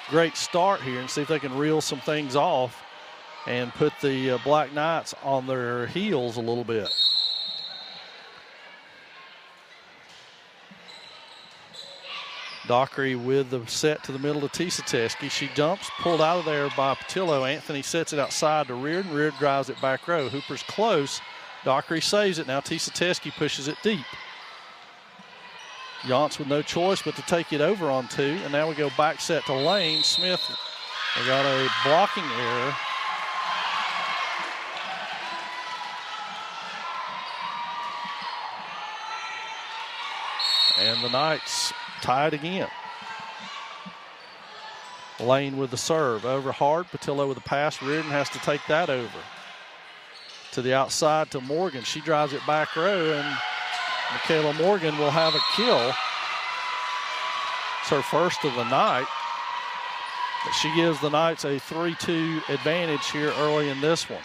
great start here and see if they can reel some things off and put the Black Knights on their heels a little bit. Dockery with the set to the middle to Tisateski. She jumps, pulled out of there by Patillo. Anthony sets it outside to Reardon. Reardon drives it back row. Hooper's close. Dockery saves it. Now Tisateski pushes it deep. Yance with no choice but to take it over on 2. And now we go back set to Lane. Smith, they got a blocking error. And the Knights tied again. Lane with the serve. Over hard. Patillo with the pass. Reardon has to take that over. To the outside to Morgan. She drives it back row, and Michaela Morgan will have a kill. It's her first of the night. But she gives the Knights a 3-2 advantage here early in this one.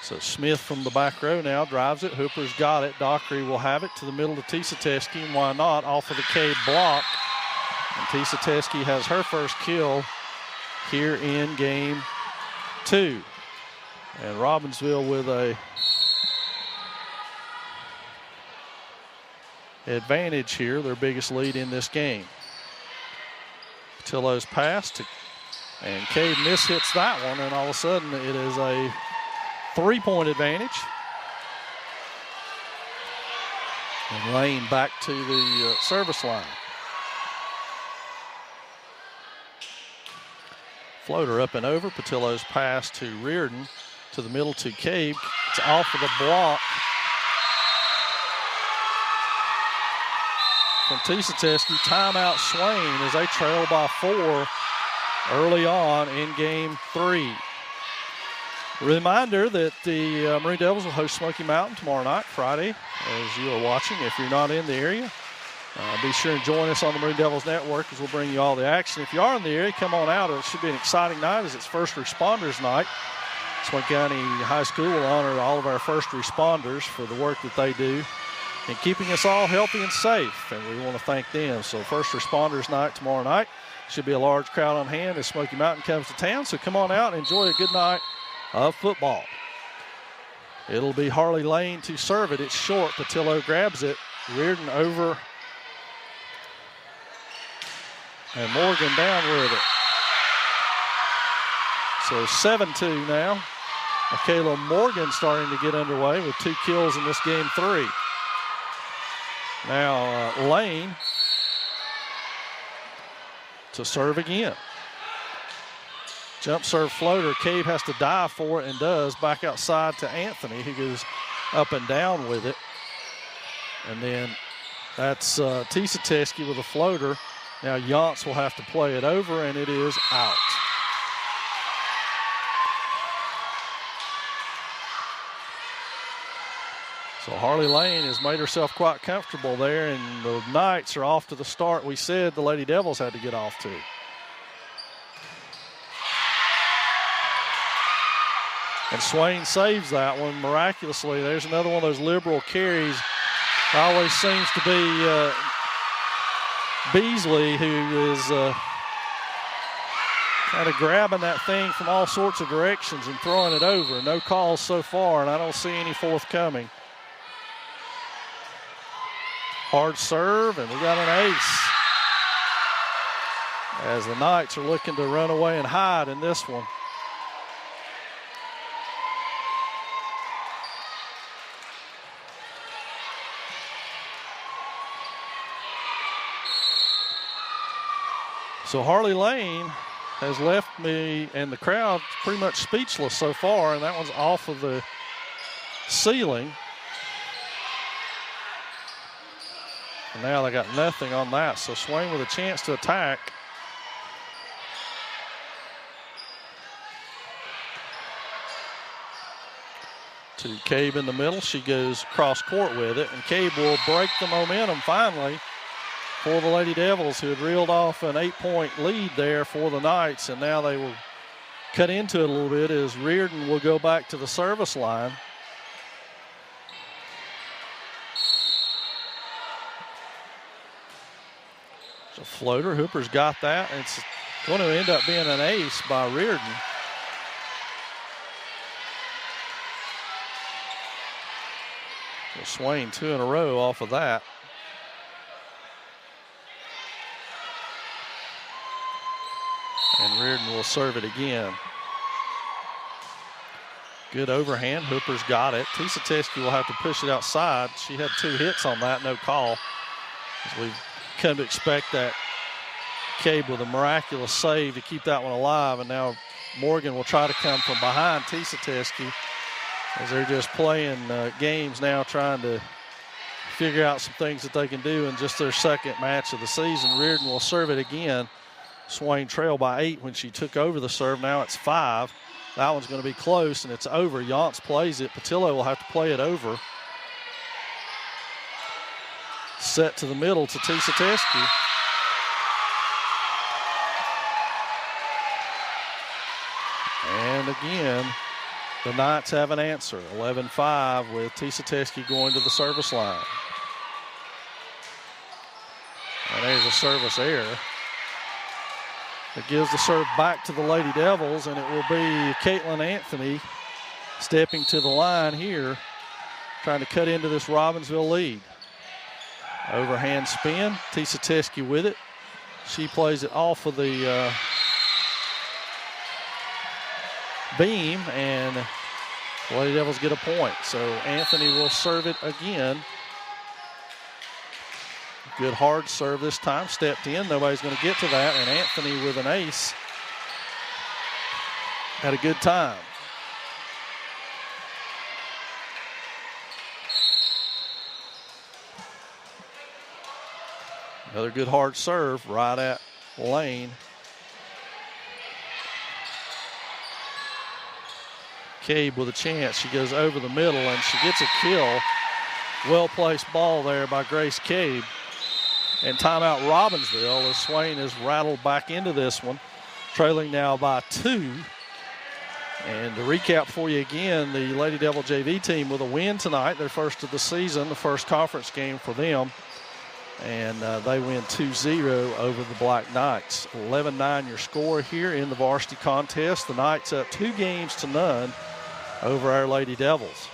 So Smith from the back row now drives it. Hooper's got it. Dockery will have it to the middle to Tisateski, and why not? Off of the Cade block. And Tisateski has her first kill here in game 2. And Robbinsville with a advantage here, their biggest lead in this game. Patillo's pass to, and Cade mishits that one, and all of a sudden it is a 3-point advantage. And Lane back to the service line. Floater up and over. Patillo's pass to Reardon. To the middle to Cade. It's off of the block from Tisateski. Timeout Swain as they trail by 4 early on in game 3. Reminder that the Marine Devils will host Smoky Mountain tomorrow night, Friday, as you are watching. If you're not in the area, be sure and join us on the Marine Devils Network as we'll bring you all the action. If you are in the area, come on out. It should be an exciting night as it's First Responders Night. Swain County High School will honor all of our first responders for the work that they do in keeping us all healthy and safe, and we want to thank them. So First Responders Night tomorrow night. Should be a large crowd on hand as Smoky Mountain comes to town, so come on out and enjoy a good night of football. It'll be Harley Lane to serve it. It's short. Patillo grabs it. Reardon over. And Morgan down with it. So 7-2 now. Michaela Morgan starting to get underway with 2 kills in this game 3. Now Lane to serve again. Jump serve floater. Cave has to dive for it and does. Back outside to Anthony, who goes up and down with it. And then that's Tisateski with a floater. Now Yance will have to play it over, and it is out. So Harley Lane has made herself quite comfortable there, and the Knights are off to the start we said the Lady Devils had to get off to. And Swain saves that one miraculously. There's another one of those liberal carries. It always seems to be Beasley who is kind of grabbing that thing from all sorts of directions and throwing it over. No calls so far, and I don't see any forthcoming. Hard serve, and we got an ace. As the Knights are looking to run away and hide in this one. So Harley Lane has left me and the crowd pretty much speechless so far, and that one's off of the ceiling. And now they got nothing on that, so Swain with a chance to attack. To Cabe in the middle. She goes cross court with it, and Cabe will break the momentum finally for the Lady Devils, who had reeled off an 8-point lead there for the Knights, and now they will cut into it a little bit as Reardon will go back to the service line. It's a floater. Hooper's got that. It's going to end up being an ace by Reardon. So Swain 2 in a row off of that. And Reardon will serve it again. Good overhand. Hooper's got it. Tisa Teske will have to push it outside. She had 2 hits on that, no call. As we've come to expect that Cabe with a miraculous save to keep that one alive. And now Morgan will try to come from behind Tisa Teske as they're just playing games now, trying to figure out some things that they can do in just their second match of the season. Reardon will serve it again. Swain trailed by 8 when she took over the serve. Now it's 5. That one's going to be close, and it's over. Yance plays it. Patillo will have to play it over. Set to the middle to Tisa Teske. And again, the Knights have an answer. 11-5 with Tisa Teske going to the service line. And there's a service error. It gives the serve back to the Lady Devils, and it will be Caitlin Anthony stepping to the line here, trying to cut into this Robbinsville lead. Overhand spin, Tisa Teske with it. She plays it off of the beam, and the Lady Devils get a point. So Anthony will serve it again. Good hard serve this time, stepped in. Nobody's going to get to that, and Anthony with an ace had a good time. Another good hard serve right at Lane. Cabe with a chance. She goes over the middle, and she gets a kill. Well-placed ball there by Grace Cabe. And timeout Robbinsville as Swain is rattled back into this one, trailing now by 2. And to recap for you again, the Lady Devil JV team with a win tonight, their first of the season, the first conference game for them. And they win 2-0 over the Black Knights. 11-9 your score here in the varsity contest. The Knights up 2-0 over our Lady Devils.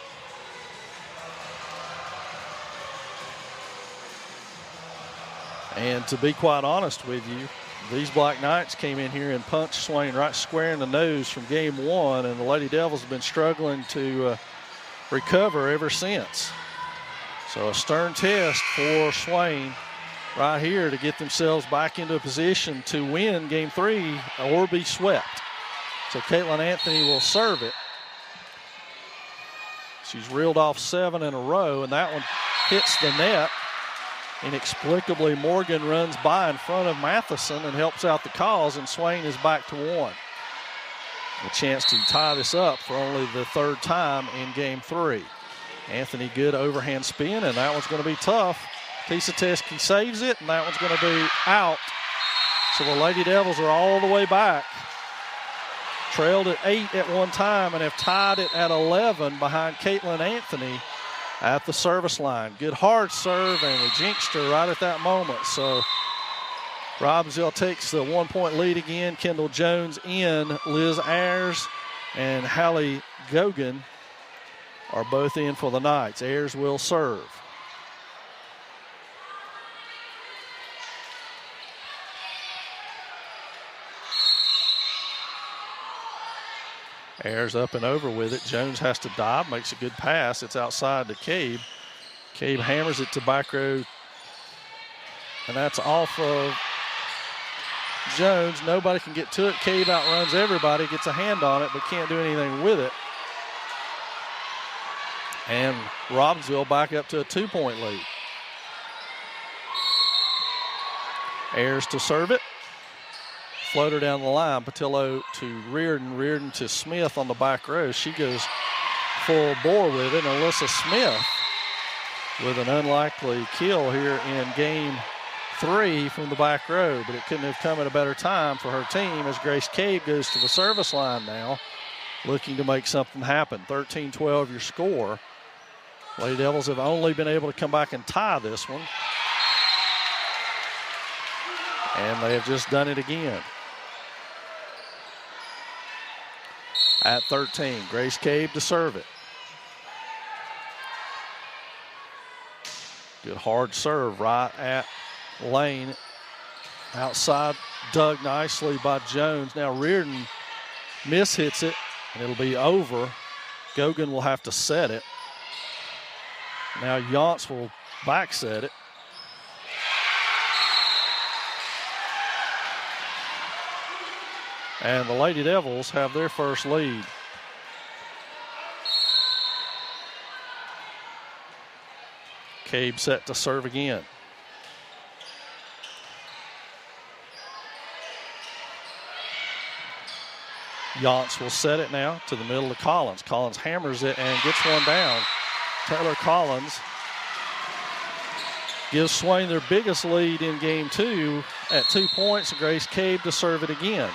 And to be quite honest with you, these Black Knights came in here and punched Swain right square in the nose from game 1, and the Lady Devils have been struggling to recover ever since. So a stern test for Swain right here to get themselves back into a position to win game 3 or be swept. So Caitlin Anthony will serve it. She's reeled off 7 in a row, and that one hits the net. Inexplicably, Morgan runs by in front of Matheson and helps out the cause, and Swain is back to 1. A chance to tie this up for only the 3rd time in game 3. Anthony, good overhand spin, and that one's going to be tough. Tisateski saves it, and that one's going to be out. So the Lady Devils are all the way back. Trailed at 8 at one time and have tied it at 11 behind Caitlin Anthony at the service line. Good hard serve, and we jinxed her right at that moment. So Robbinsville takes the 1-point lead again. Kendall Jones in, Liz Ayers and Hallie Gogan are both in for the Knights. Ayers will serve. Ayers up and over with it. Jones has to dive, makes a good pass. It's outside to Cabe. Cabe hammers it to back row, and that's off of Jones. Nobody can get to it. Cabe outruns everybody, gets a hand on it, but can't do anything with it. And Robbinsville back up to a 2-point lead. Ayers to serve it. Floater down the line. Patillo to Reardon. Reardon to Smith on the back row. She goes full bore with it. And Alyssa Smith with an unlikely kill here in game 3 from the back row. But it couldn't have come at a better time for her team as Grace Cave goes to the service line now, looking to make something happen. 13-12 your score. Lady Devils have only been able to come back and tie this one. And they have just done it again. At 13, Grace Cave to serve it. Good hard serve right at lane. Outside, dug nicely by Jones. Now Reardon mishits it, and it'll be over. Gogan will have to set it. Now Yance will back set it. And the Lady Devils have their first lead. Cabe set to serve again. Yance will set it now to the middle of Collins. Collins hammers it and gets one down. Taylor Collins gives Swain their biggest lead in game 2 at 2 points. Grace Cave to serve it again.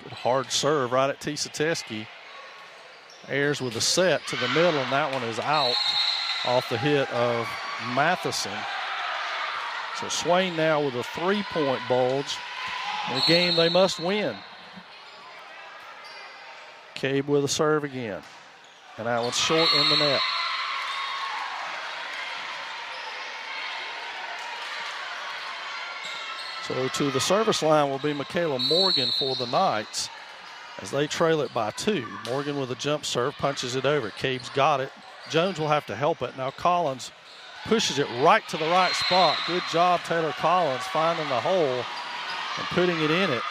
Good hard serve right at Tisateski. Ayers with a set to the middle, and that one is out off the hit of Matheson. So Swain now with a 3-point bulge in a game they must win. Cabe with a serve again, and that one's short in the net. So to the service line will be Michaela Morgan for the Knights as they trail it by 2. Morgan with a jump serve, punches it over. Cabe's got it. Jones will have to help it. Now Collins pushes it right to the right spot. Good job, Taylor Collins, finding the hole and putting it in it.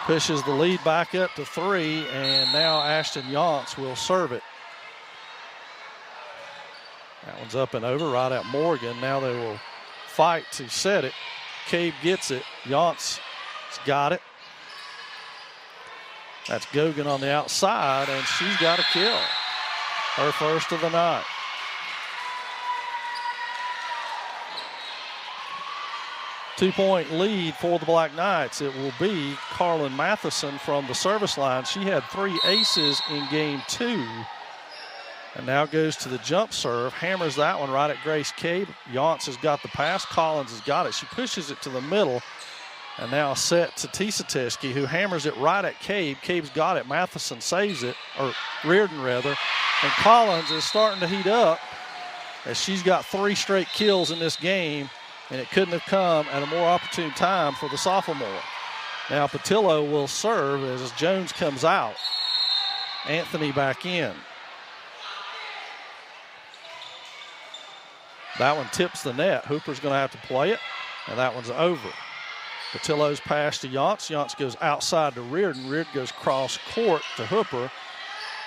Pushes the lead back up to 3, and now Ashton Yance will serve it. That one's up and over right at Morgan. Now they will fight to set it. Cabe gets it. Yance's got it. That's Gogan on the outside, and she's got a kill. Her first of the night. Two-point lead for the Black Knights. It will be Carlin Matheson from the service line. She had 3 aces in game 2. And now goes to the jump serve. Hammers that one right at Grace Cabe. Yance has got the pass. Collins has got it. She pushes it to the middle. And now set to Tisateski, who hammers it right at Cabe. Cabe's got it. Matheson saves it, or Reardon rather. And Collins is starting to heat up as she's got 3 straight kills in this game, and it couldn't have come at a more opportune time for the sophomore. Now Patillo will serve as Jones comes out. Anthony back in. That one tips the net. Hooper's going to have to play it, and that one's over. Patillo's pass to Yance. Yance goes outside to Reardon. Reardon goes cross court to Hooper,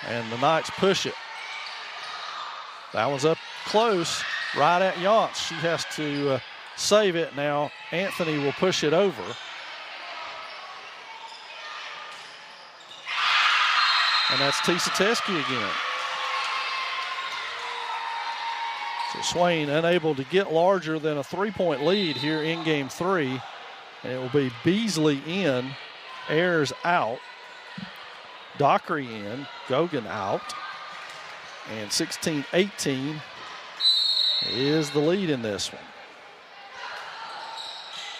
and the Knights push it. That one's up close, right at Yance. She has to save it. Now Anthony will push it over. And that's Tisateski again. So Swain unable to get larger than a 3-point lead here in game 3. And it will be Beasley in, Ayers out, Dockery in, Gogan out. And 16-18 is the lead in this one.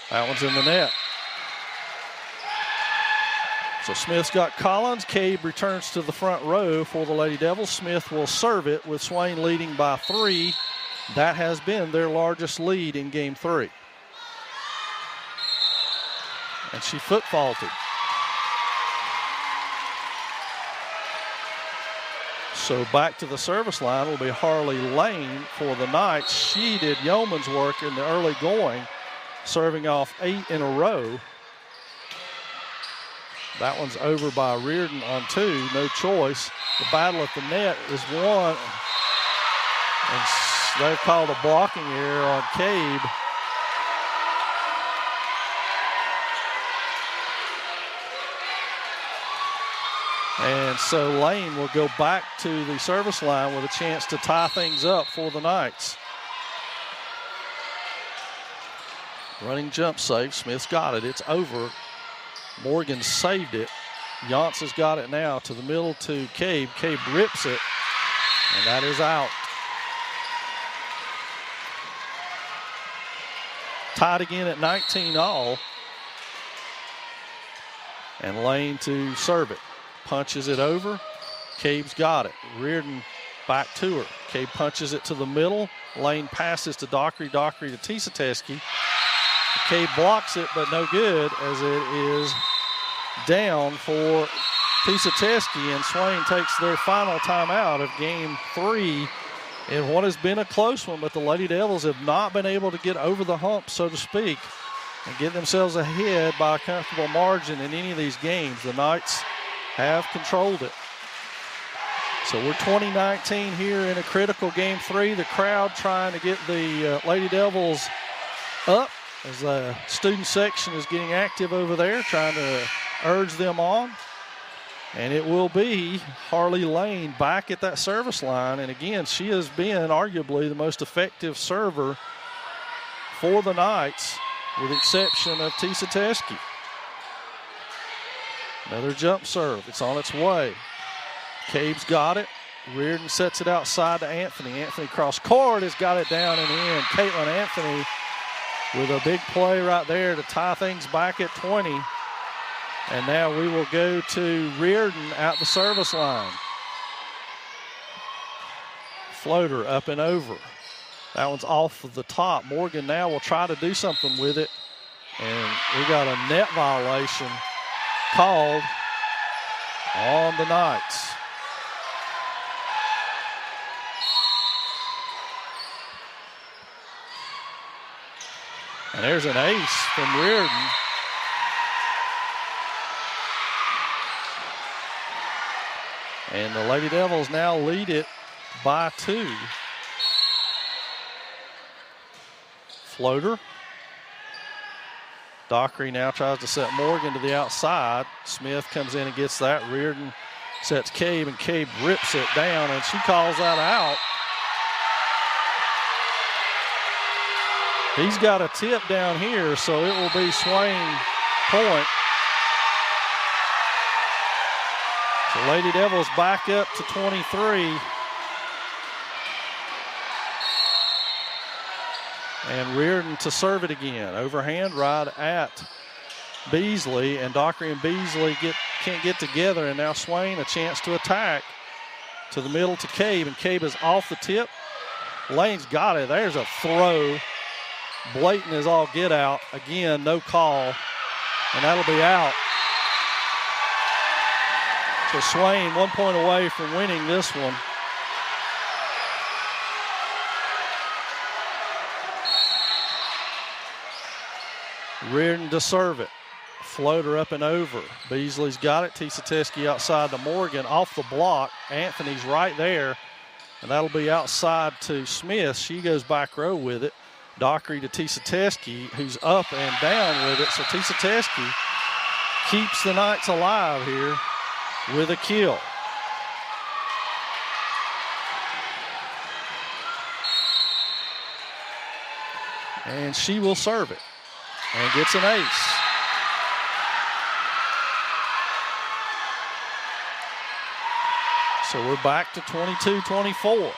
That one's in the net. So Smith's got Collins. Cabe returns to the front row for the Lady Devils. Smith will serve it with Swain leading by 3. That has been their largest lead in game 3. And she foot faulted. So back to the service line will be Harley Lane for the Knights. She did yeoman's work in the early going, serving off 8 in a row. That one's over by Reardon on 2, no choice. The battle at the net is won. And they've called a blocking error on Cabe. And so Lane will go back to the service line with a chance to tie things up for the Knights. Running jump save. Smith's got it. It's over. Morgan saved it. Yance has got it now to the middle to Cabe. Cabe rips it, and that is out. Tied again at 19 all. And Lane to serve it. Punches it over. Cabe's got it. Reardon back to her. Cabe punches it to the middle. Lane passes to Dockery. Dockery to Tisateski. Cabe blocks it, but no good as it is down for Tisateski, and Swain takes their final timeout of game 3 in what has been a close one, but the Lady Devils have not been able to get over the hump, so to speak, and get themselves ahead by a comfortable margin in any of these games. The Knights have controlled it. So we're 20-19 here in a critical game 3. The crowd trying to get the Lady Devils up as the student section is getting active over there, trying to urge them on. And it will be Harley Lane back at that service line. And again, she has been arguably the most effective server for the Knights, with the exception of Tisateski. Another jump serve. It's on its way. Cabe's got it. Reardon sets it outside to Anthony. Anthony cross court has got it down and in. Caitlin Anthony with a big play right there to tie things back at 20. And now we will go to Reardon at the service line. Floater up and over. That one's off of the top. Morgan now will try to do something with it. And we got a net violation called on the Knights. And there's an ace from Reardon. And the Lady Devils now lead it by 2. Floater. Dockery now tries to set Morgan to the outside. Smith comes in and gets that. Reardon sets Cabe, and Cabe rips it down, and she calls that out. He's got a tip down here, so it will be Swain point. So Lady Devils back up to 23. And Reardon to serve it again. Overhand right at Beasley, and Dockery and Beasley can't get together, and now Swain a chance to attack to the middle to Cabe, and Cabe is off the tip. Lane's got it. There's a throw. Blatant as all get out. Again, no call, and that'll be out. So Swain 1 point away from winning this one. Reardon to serve it. Floater up and over. Beasley's got it. Tisateski outside to Morgan off the block. Anthony's right there, and that'll be outside to Smith. She goes back row with it. Dockery to Tisateski, who's up and down with it. So Tisateski keeps the Knights alive here with a kill. And she will serve it and gets an ace. So we're back to 22-24.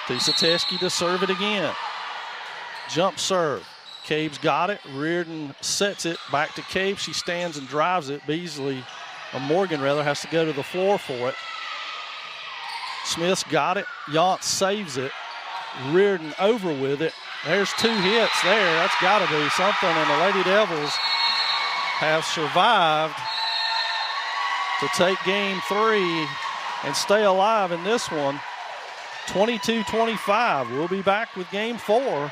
Tisa to serve it again. Jump serve. Cabe's got it. Reardon sets it back to Cabe. She stands and drives it. Beasley, or Morgan rather, has to go to the floor for it. Smith's got it. Yance saves it. Reardon over with it. There's 2 hits there. That's got to be something. And the Lady Devils have survived to take game 3 and stay alive in this one. 22-25. We'll be back with game 4.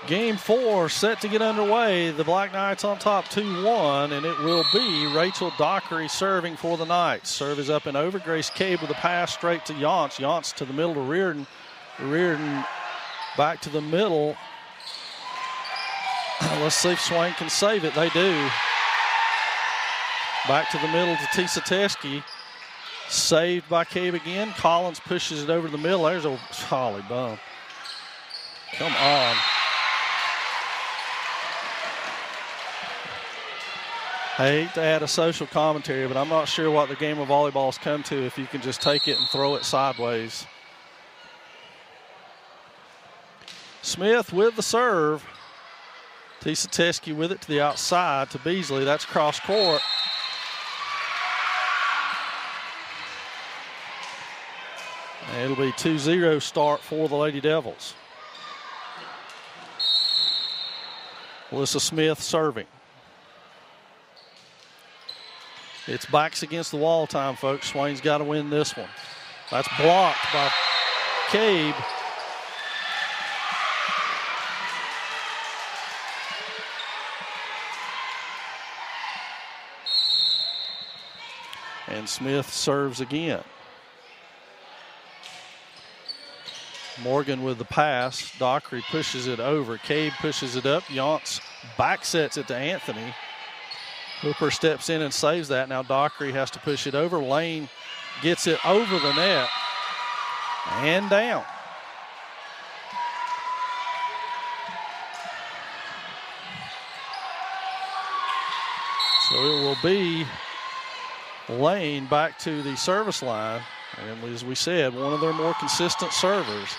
Game 4 set to get underway. The Black Knights on top 2-1, and it will be Rachel Dockery serving for the Knights. Serve is up and over. Grace Cabe with a pass straight to Yance. Yance to the middle to Reardon. Reardon back to the middle. Let's see if Swain can save it. They do. Back to the middle to Tisa. Saved by Cabe again. Collins pushes it over the middle. There's a Holly bum. Come on. I hate to add a social commentary, but I'm not sure what the game of volleyball has come to if you can just take it and throw it sideways. Smith with the serve. Tisa with it to the outside to Beasley. That's cross court. And it'll be 2-0 start for the Lady Devils. Melissa Smith serving. It's backs against the wall time, folks. Swain's got to win this one. That's blocked by Cabe. And Smith serves again. Morgan with the pass. Dockery pushes it over. Cabe pushes it up. Yance back sets it to Anthony. Hooper steps in and saves that. Now Dockery has to push it over. Lane gets it over the net and down. So it will be Lane back to the service line. And as we said, one of their more consistent servers.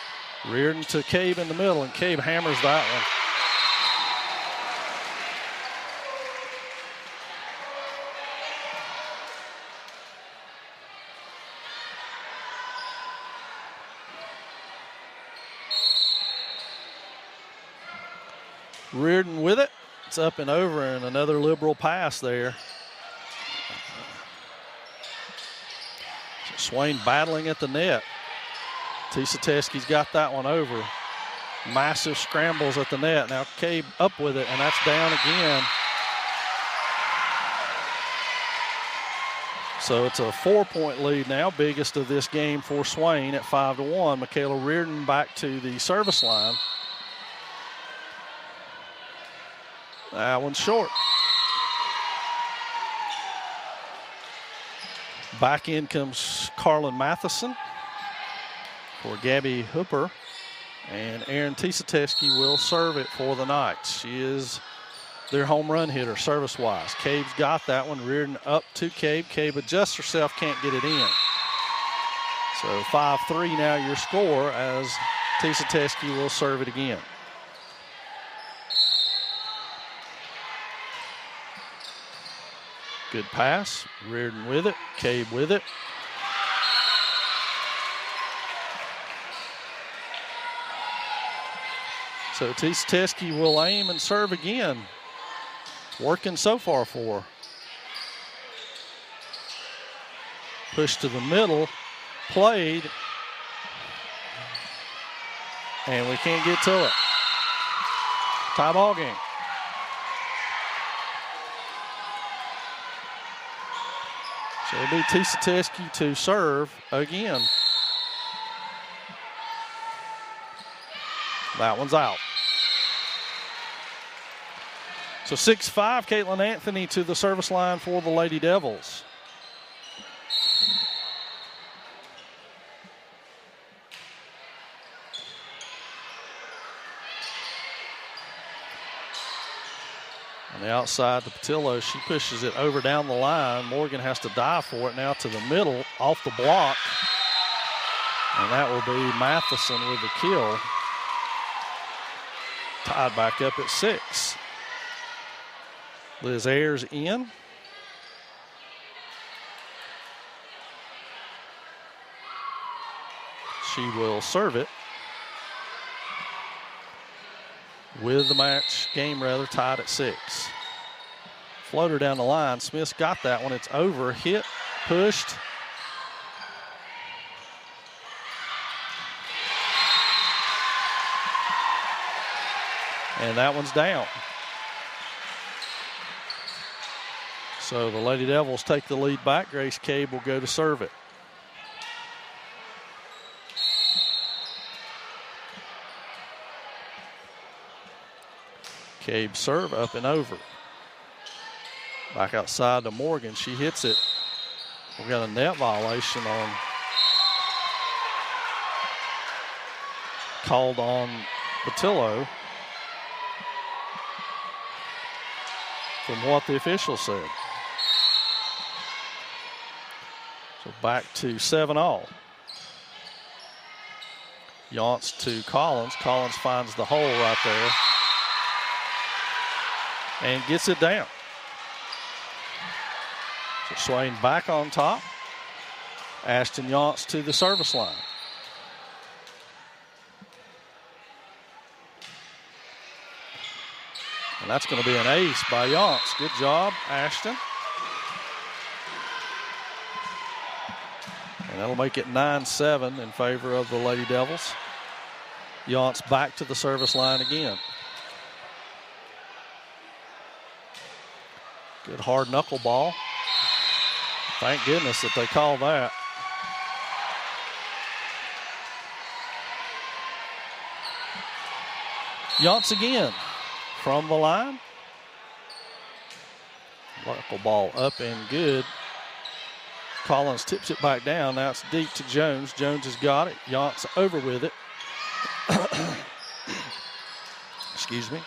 Reardon to Cabe in the middle, and Cabe hammers that one. Reardon with it. It's up and over, and another liberal pass there. Swain battling at the net. Tisateski's got that one over. Massive scrambles at the net. Now Cabe up with it, and that's down again. So it's a 4-point lead now, biggest of this game for Swain at 5-1. Michaela Reardon back to the service line. That one's short. Back in comes Carlin Matheson for Gabby Hooper. And Erin Tisateski will serve it for the Knights. She is their home run hitter service-wise. Cabe's got that one. Reardon up to Cabe. Cabe adjusts herself, can't get it in. So 5-3 now your score as Tisateski will serve it again. Good pass. Reardon with it. Cabe with it. So Tisateski will aim and serve again. Working so far for her. Push to the middle. Played. And we can't get to it. Tie ball game. So it'll be Tisateski to serve again. That one's out. So 6-5, Caitlin Anthony to the service line for the Lady Devils. On the outside to Patillo, she pushes it over down the line. Morgan has to dive for it now to the middle, off the block. And that will be Matheson with the kill. Tied back up at 6. Liz Ayers in. She will serve it. With the game tied at 6. Floater down the line. Smith's got that one. It's over. Hit. Pushed. And that one's down. So the Lady Devils take the lead back. Grace Cabe will go to serve it. Cabe serve up and over. Back outside to Morgan. She hits it. We got a net violation called on Patillo. From what the official said. So back to 7-all. Yance to Collins. Collins finds the hole right there. And gets it down. So Swain back on top. Ashton Yance to the service line. And that's going to be an ace by Yance. Good job, Ashton. And that'll make it 9-7 in favor of the Lady Devils. Yance back to the service line again. Good hard knuckle ball. Thank goodness that they called that. Yance again. From the line. Knuckle ball up and good. Collins tips it back down. Now it's deep to Jones. Jones has got it. Yance over with it. Excuse me.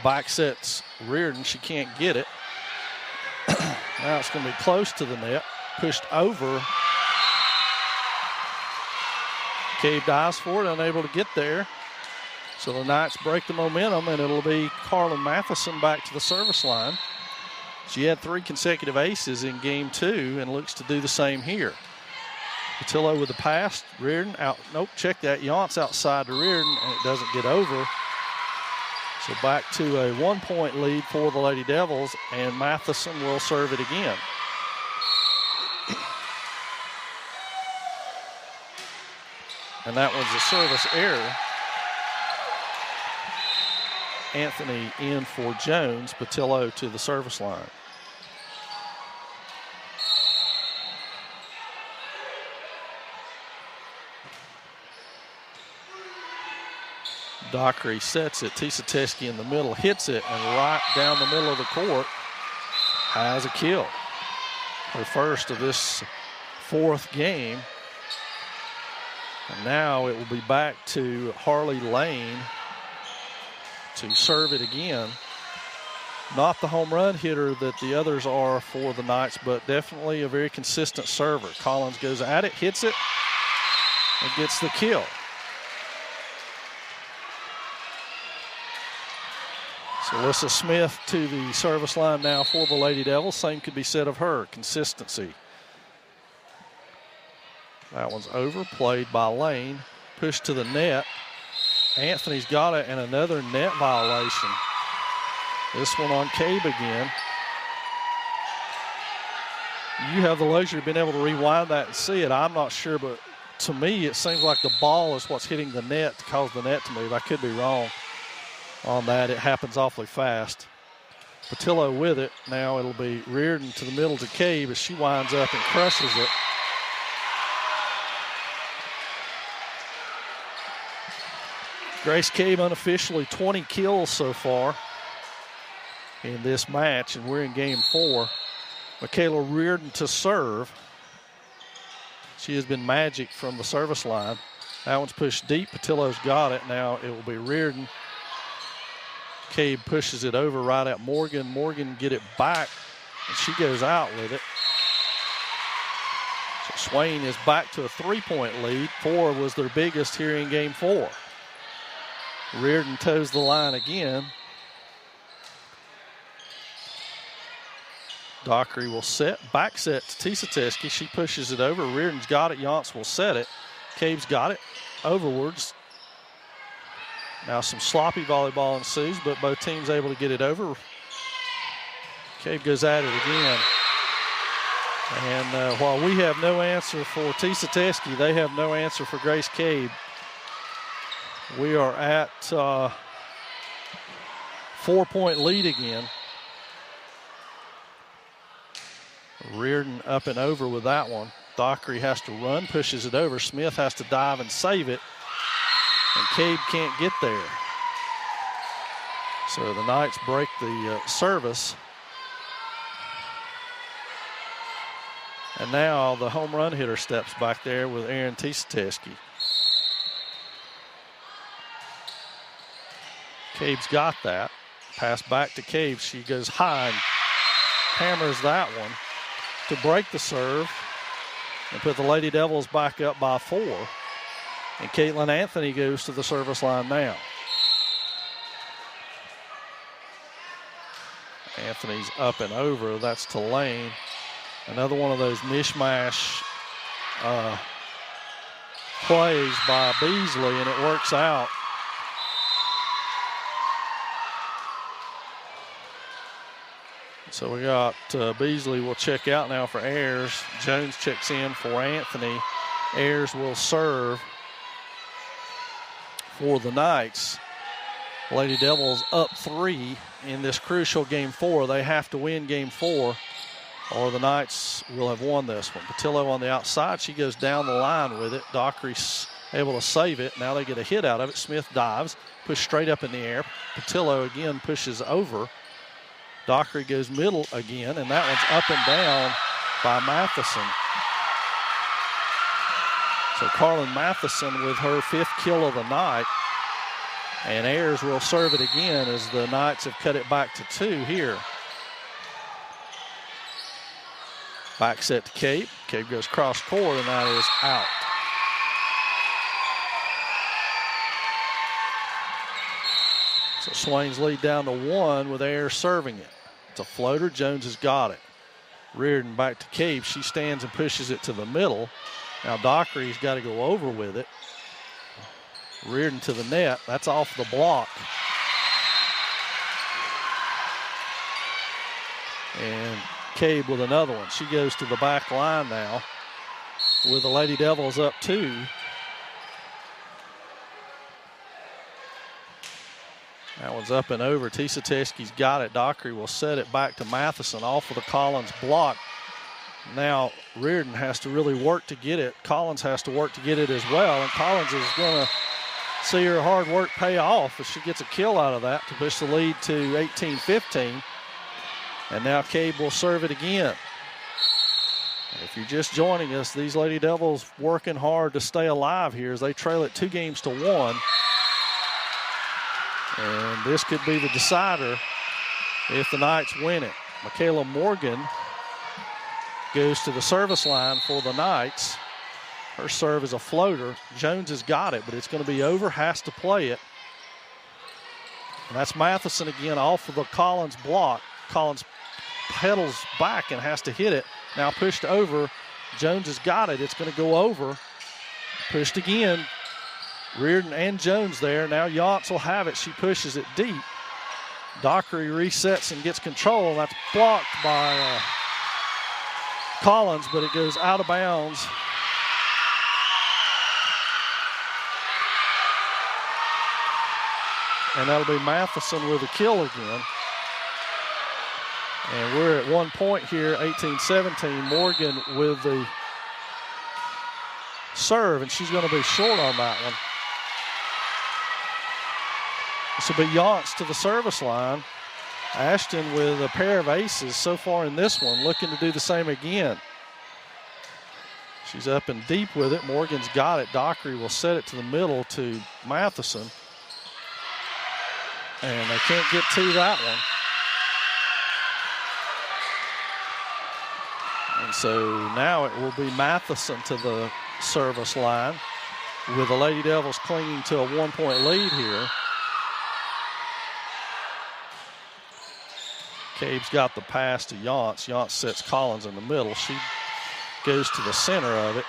Back sets Reardon. She can't get it. Now it's going to be close to the net. Pushed over. Cabe dives for it. Unable to get there. So the Knights break the momentum, and it'll be Carlin Matheson back to the service line. She had 3 consecutive aces in game 2 and looks to do the same here. Patillo with the pass. Reardon out. Nope, check that. Yance outside to Reardon, and it doesn't get over. So back to a 1-point lead for the Lady Devils, and Matheson will serve it again. And that was a service error. Anthony in for Jones. Patillo to the service line. Dockery sets it. Tisateski in the middle, hits it, and right down the middle of the court has a kill. Her first of this fourth game. And now it will be back to Harley Lane to serve it again. Not the home run hitter that the others are for the Knights, but definitely a very consistent server. Collins goes at it, hits it, and gets the kill. So Alyssa Smith to the service line now for the Lady Devils. Same could be said of her, consistency. That one's over, played by Lane, pushed to the net. Anthony's got it, and another net violation. This one on Cabe again. You have the luxury of being able to rewind that and see it. I'm not sure, but to me it seems like the ball is what's hitting the net to cause the net to move. I could be wrong on that. It happens awfully fast. Patillo with it. Now it'll be Reardon to the middle to Cabe as she winds up and crushes it. Grace Cabe unofficially 20 kills so far in this match, and we're in game 4. Michaela Reardon to serve. She has been magic from the service line. That one's pushed deep. Patillo's got it. Now it will be Reardon. Cabe pushes it over right at Morgan. Morgan get it back, and she goes out with it. So Swain is back to a 3-point lead. 4 was their biggest here in game 4. Reardon toes the line again. Dockery will set, back set to Tisateski. She pushes it over. Reardon's got it. Yance will set it. Cabe's got it. Overwards. Now some sloppy volleyball ensues, but both teams able to get it over. Cabe goes at it again. And while we have no answer for Tisateski, they have no answer for Grace Cabe. We are at 4-point lead again. Reardon up and over with that one. Dockery has to run, pushes it over. Smith has to dive and save it. And Cabe can't get there. So the Knights break the service. And now the home run hitter steps back there with Aaron Tisateski. Cabe's got that. Pass back to Cabe. She goes high and hammers that one to break the serve and put the Lady Devils back up by 4. And Caitlin Anthony goes to the service line now. Anthony's up and over. That's to Lane. Another one of those mishmash plays by Beasley, and it works out. So we got Beasley will check out now for Ayers. Jones checks in for Anthony. Ayers will serve for the Knights. Lady Devils up 3 in this crucial game 4. They have to win game 4 or the Knights will have won this one. Patillo on the outside. She goes down the line with it. Dockery's able to save it. Now they get a hit out of it. Smith dives, pushed straight up in the air. Patillo again pushes over. Dockery goes middle again, and that one's up and down by Matheson. So Carlin Matheson with her 5th kill of the night. And Ayers will serve it again as the Knights have cut it back to 2 here. Back set to Cabe. Cabe goes cross court, and that is out. So Swain's lead down to 1 with Ayers serving it. It's a floater. Jones has got it. Reardon back to Cabe. She stands and pushes it to the middle. Now Dockery's got to go over with it. Reardon to the net. That's off the block. And Cabe with another one. She goes to the back line now with the Lady Devils up 2. That one's up and over. Tisateski's got it. Dockery will set it back to Matheson off of the Collins block. Now Reardon has to really work to get it. Collins has to work to get it as well. And Collins is going to see her hard work pay off if she gets a kill out of that to push the lead to 18-15. And now Cabe will serve it again. If you're just joining us, these Lady Devils working hard to stay alive here as they trail it 2-1. And this could be the decider if the Knights win it. Michaela Morgan goes to the service line for the Knights. Her serve is a floater. Jones has got it, but it's going to be over, has to play it. And that's Matheson again off of the Collins block. Collins pedals back and has to hit it. Now pushed over. Jones has got it. It's going to go over. Pushed again. Reardon and Jones there. Now Yance will have it. She pushes it deep. Dockery resets and gets control. That's blocked by Collins, but it goes out of bounds. And that'll be Matheson with a kill again. And we're at 1 point here, 18-17. Morgan with the serve, and she's going to be short on that one. This will be Yance to the service line. Ashton with a pair of aces so far in this one, looking to do the same again. She's up and deep with it. Morgan's got it. Dockery will set it to the middle to Matheson. And they can't get to that one. And so now it will be Matheson to the service line with the Lady Devils clinging to a 1 point lead here. Cabe's got the pass to Yance. Yance sets Collins in the middle. She goes to the center of it.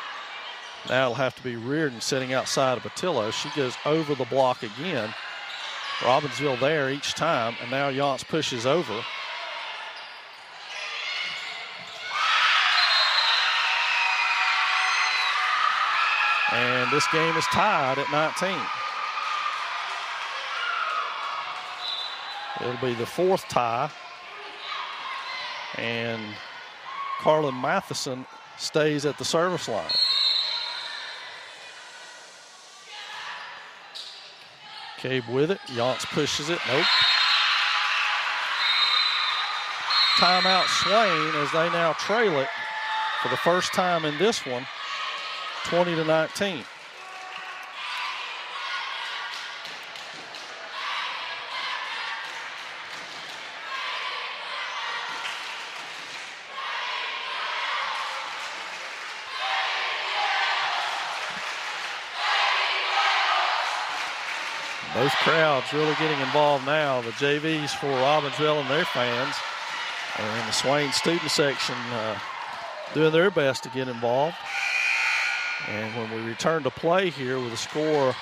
Now it'll have to be Reardon sitting outside of Patillo. She goes over the block again. Robbinsville there each time, and now Yance pushes over. And this game is tied at 19. It'll be the fourth tie. And Carlin Matheson stays at the service line. Cabe with it. Yance pushes it. Nope. Timeout Swain as they now trail it for the first time in this one, 20-19. Both crowds really getting involved now. The JVs for Robbinsville and their fans, and the Swain student section doing their best to get involved. And when we return to play here with a score,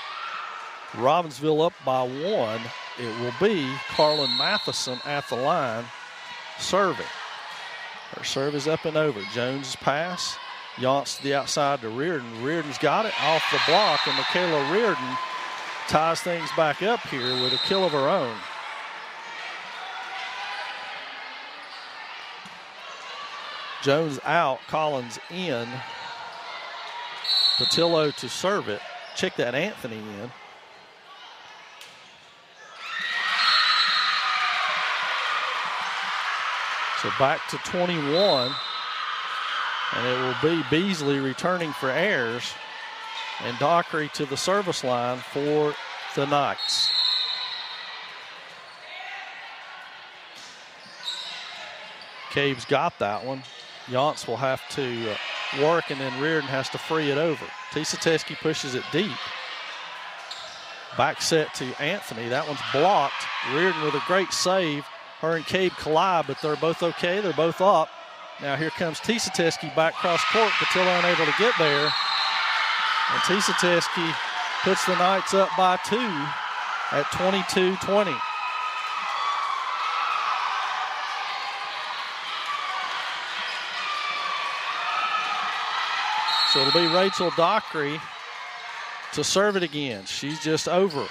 Robbinsville up by 1, it will be Carlin Matheson at the line serving. Her serve is up and over. Jones' pass. Yance to the outside to Reardon. Reardon's got it off the block, and Michaela Reardon ties things back up here with a kill of her own. Jones out, Collins in. Patillo to serve it. Check that Anthony in. So back to 21. And it will be Beasley returning for Ayers. And Dockery to the service line for the Knights. Cabe's got that one. Yance will have to work, and then Reardon has to free it over. Tisateski pushes it deep. Back set to Anthony. That one's blocked. Reardon with a great save. Her and Cabe collide, but they're both okay. They're both up. Now here comes Tisateski back cross court. Patillo unable to get there. And Tisateski puts the Knights up by 2 at 22-20. So it'll be Rachel Dockery to serve it again. She's just over.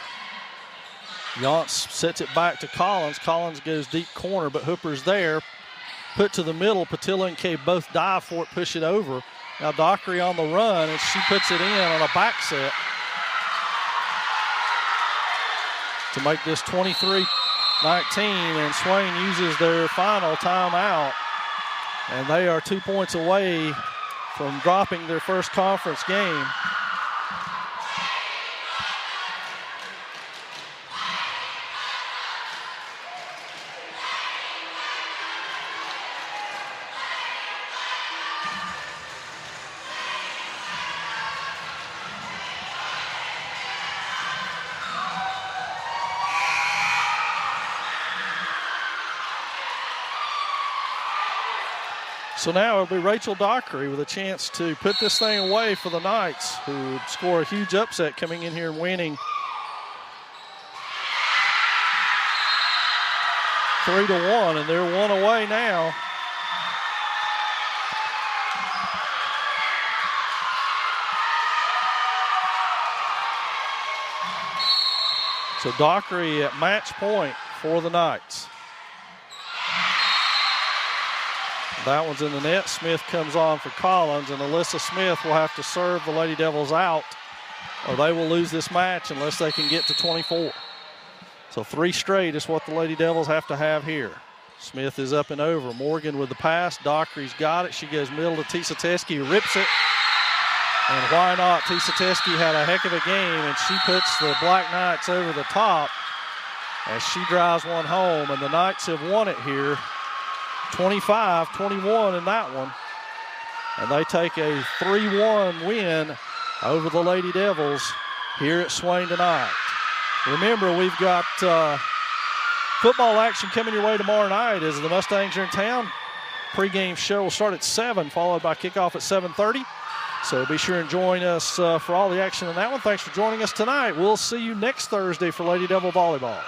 Yance sets it back to Collins. Collins goes deep corner, but Hooper's there. Put to the middle. Patilla and Cave both dive for it, push it over. Now Dockery on the run, and she puts it in on a back set to make this 23-19, and Swain uses their final timeout, and they are 2 points away from dropping their first conference game. So now it'll be Rachel Dockery with a chance to put this thing away for the Knights, who would score a huge upset coming in here and winning 3-1, and they're 1 away now. So Dockery at match point for the Knights. That one's in the net. Smith comes on for Collins, and Alyssa Smith will have to serve the Lady Devils out, or they will lose this match unless they can get to 24. So 3 straight is what the Lady Devils have to have here. Smith is up and over. Morgan with the pass. Dockery's got it. She goes middle to Tisateski, rips it. And why not? Tisateski had a heck of a game, and she puts the Black Knights over the top as she drives one home, and the Knights have won it here. 25-21 in that one. And they take a 3-1 win over the Lady Devils here at Swain tonight. Remember, we've got football action coming your way tomorrow night as the Mustangs are in town. Pre-game show will start at 7, followed by kickoff at 7:30. So be sure and join us for all the action in that one. Thanks for joining us tonight. We'll see you next Thursday for Lady Devil Volleyball.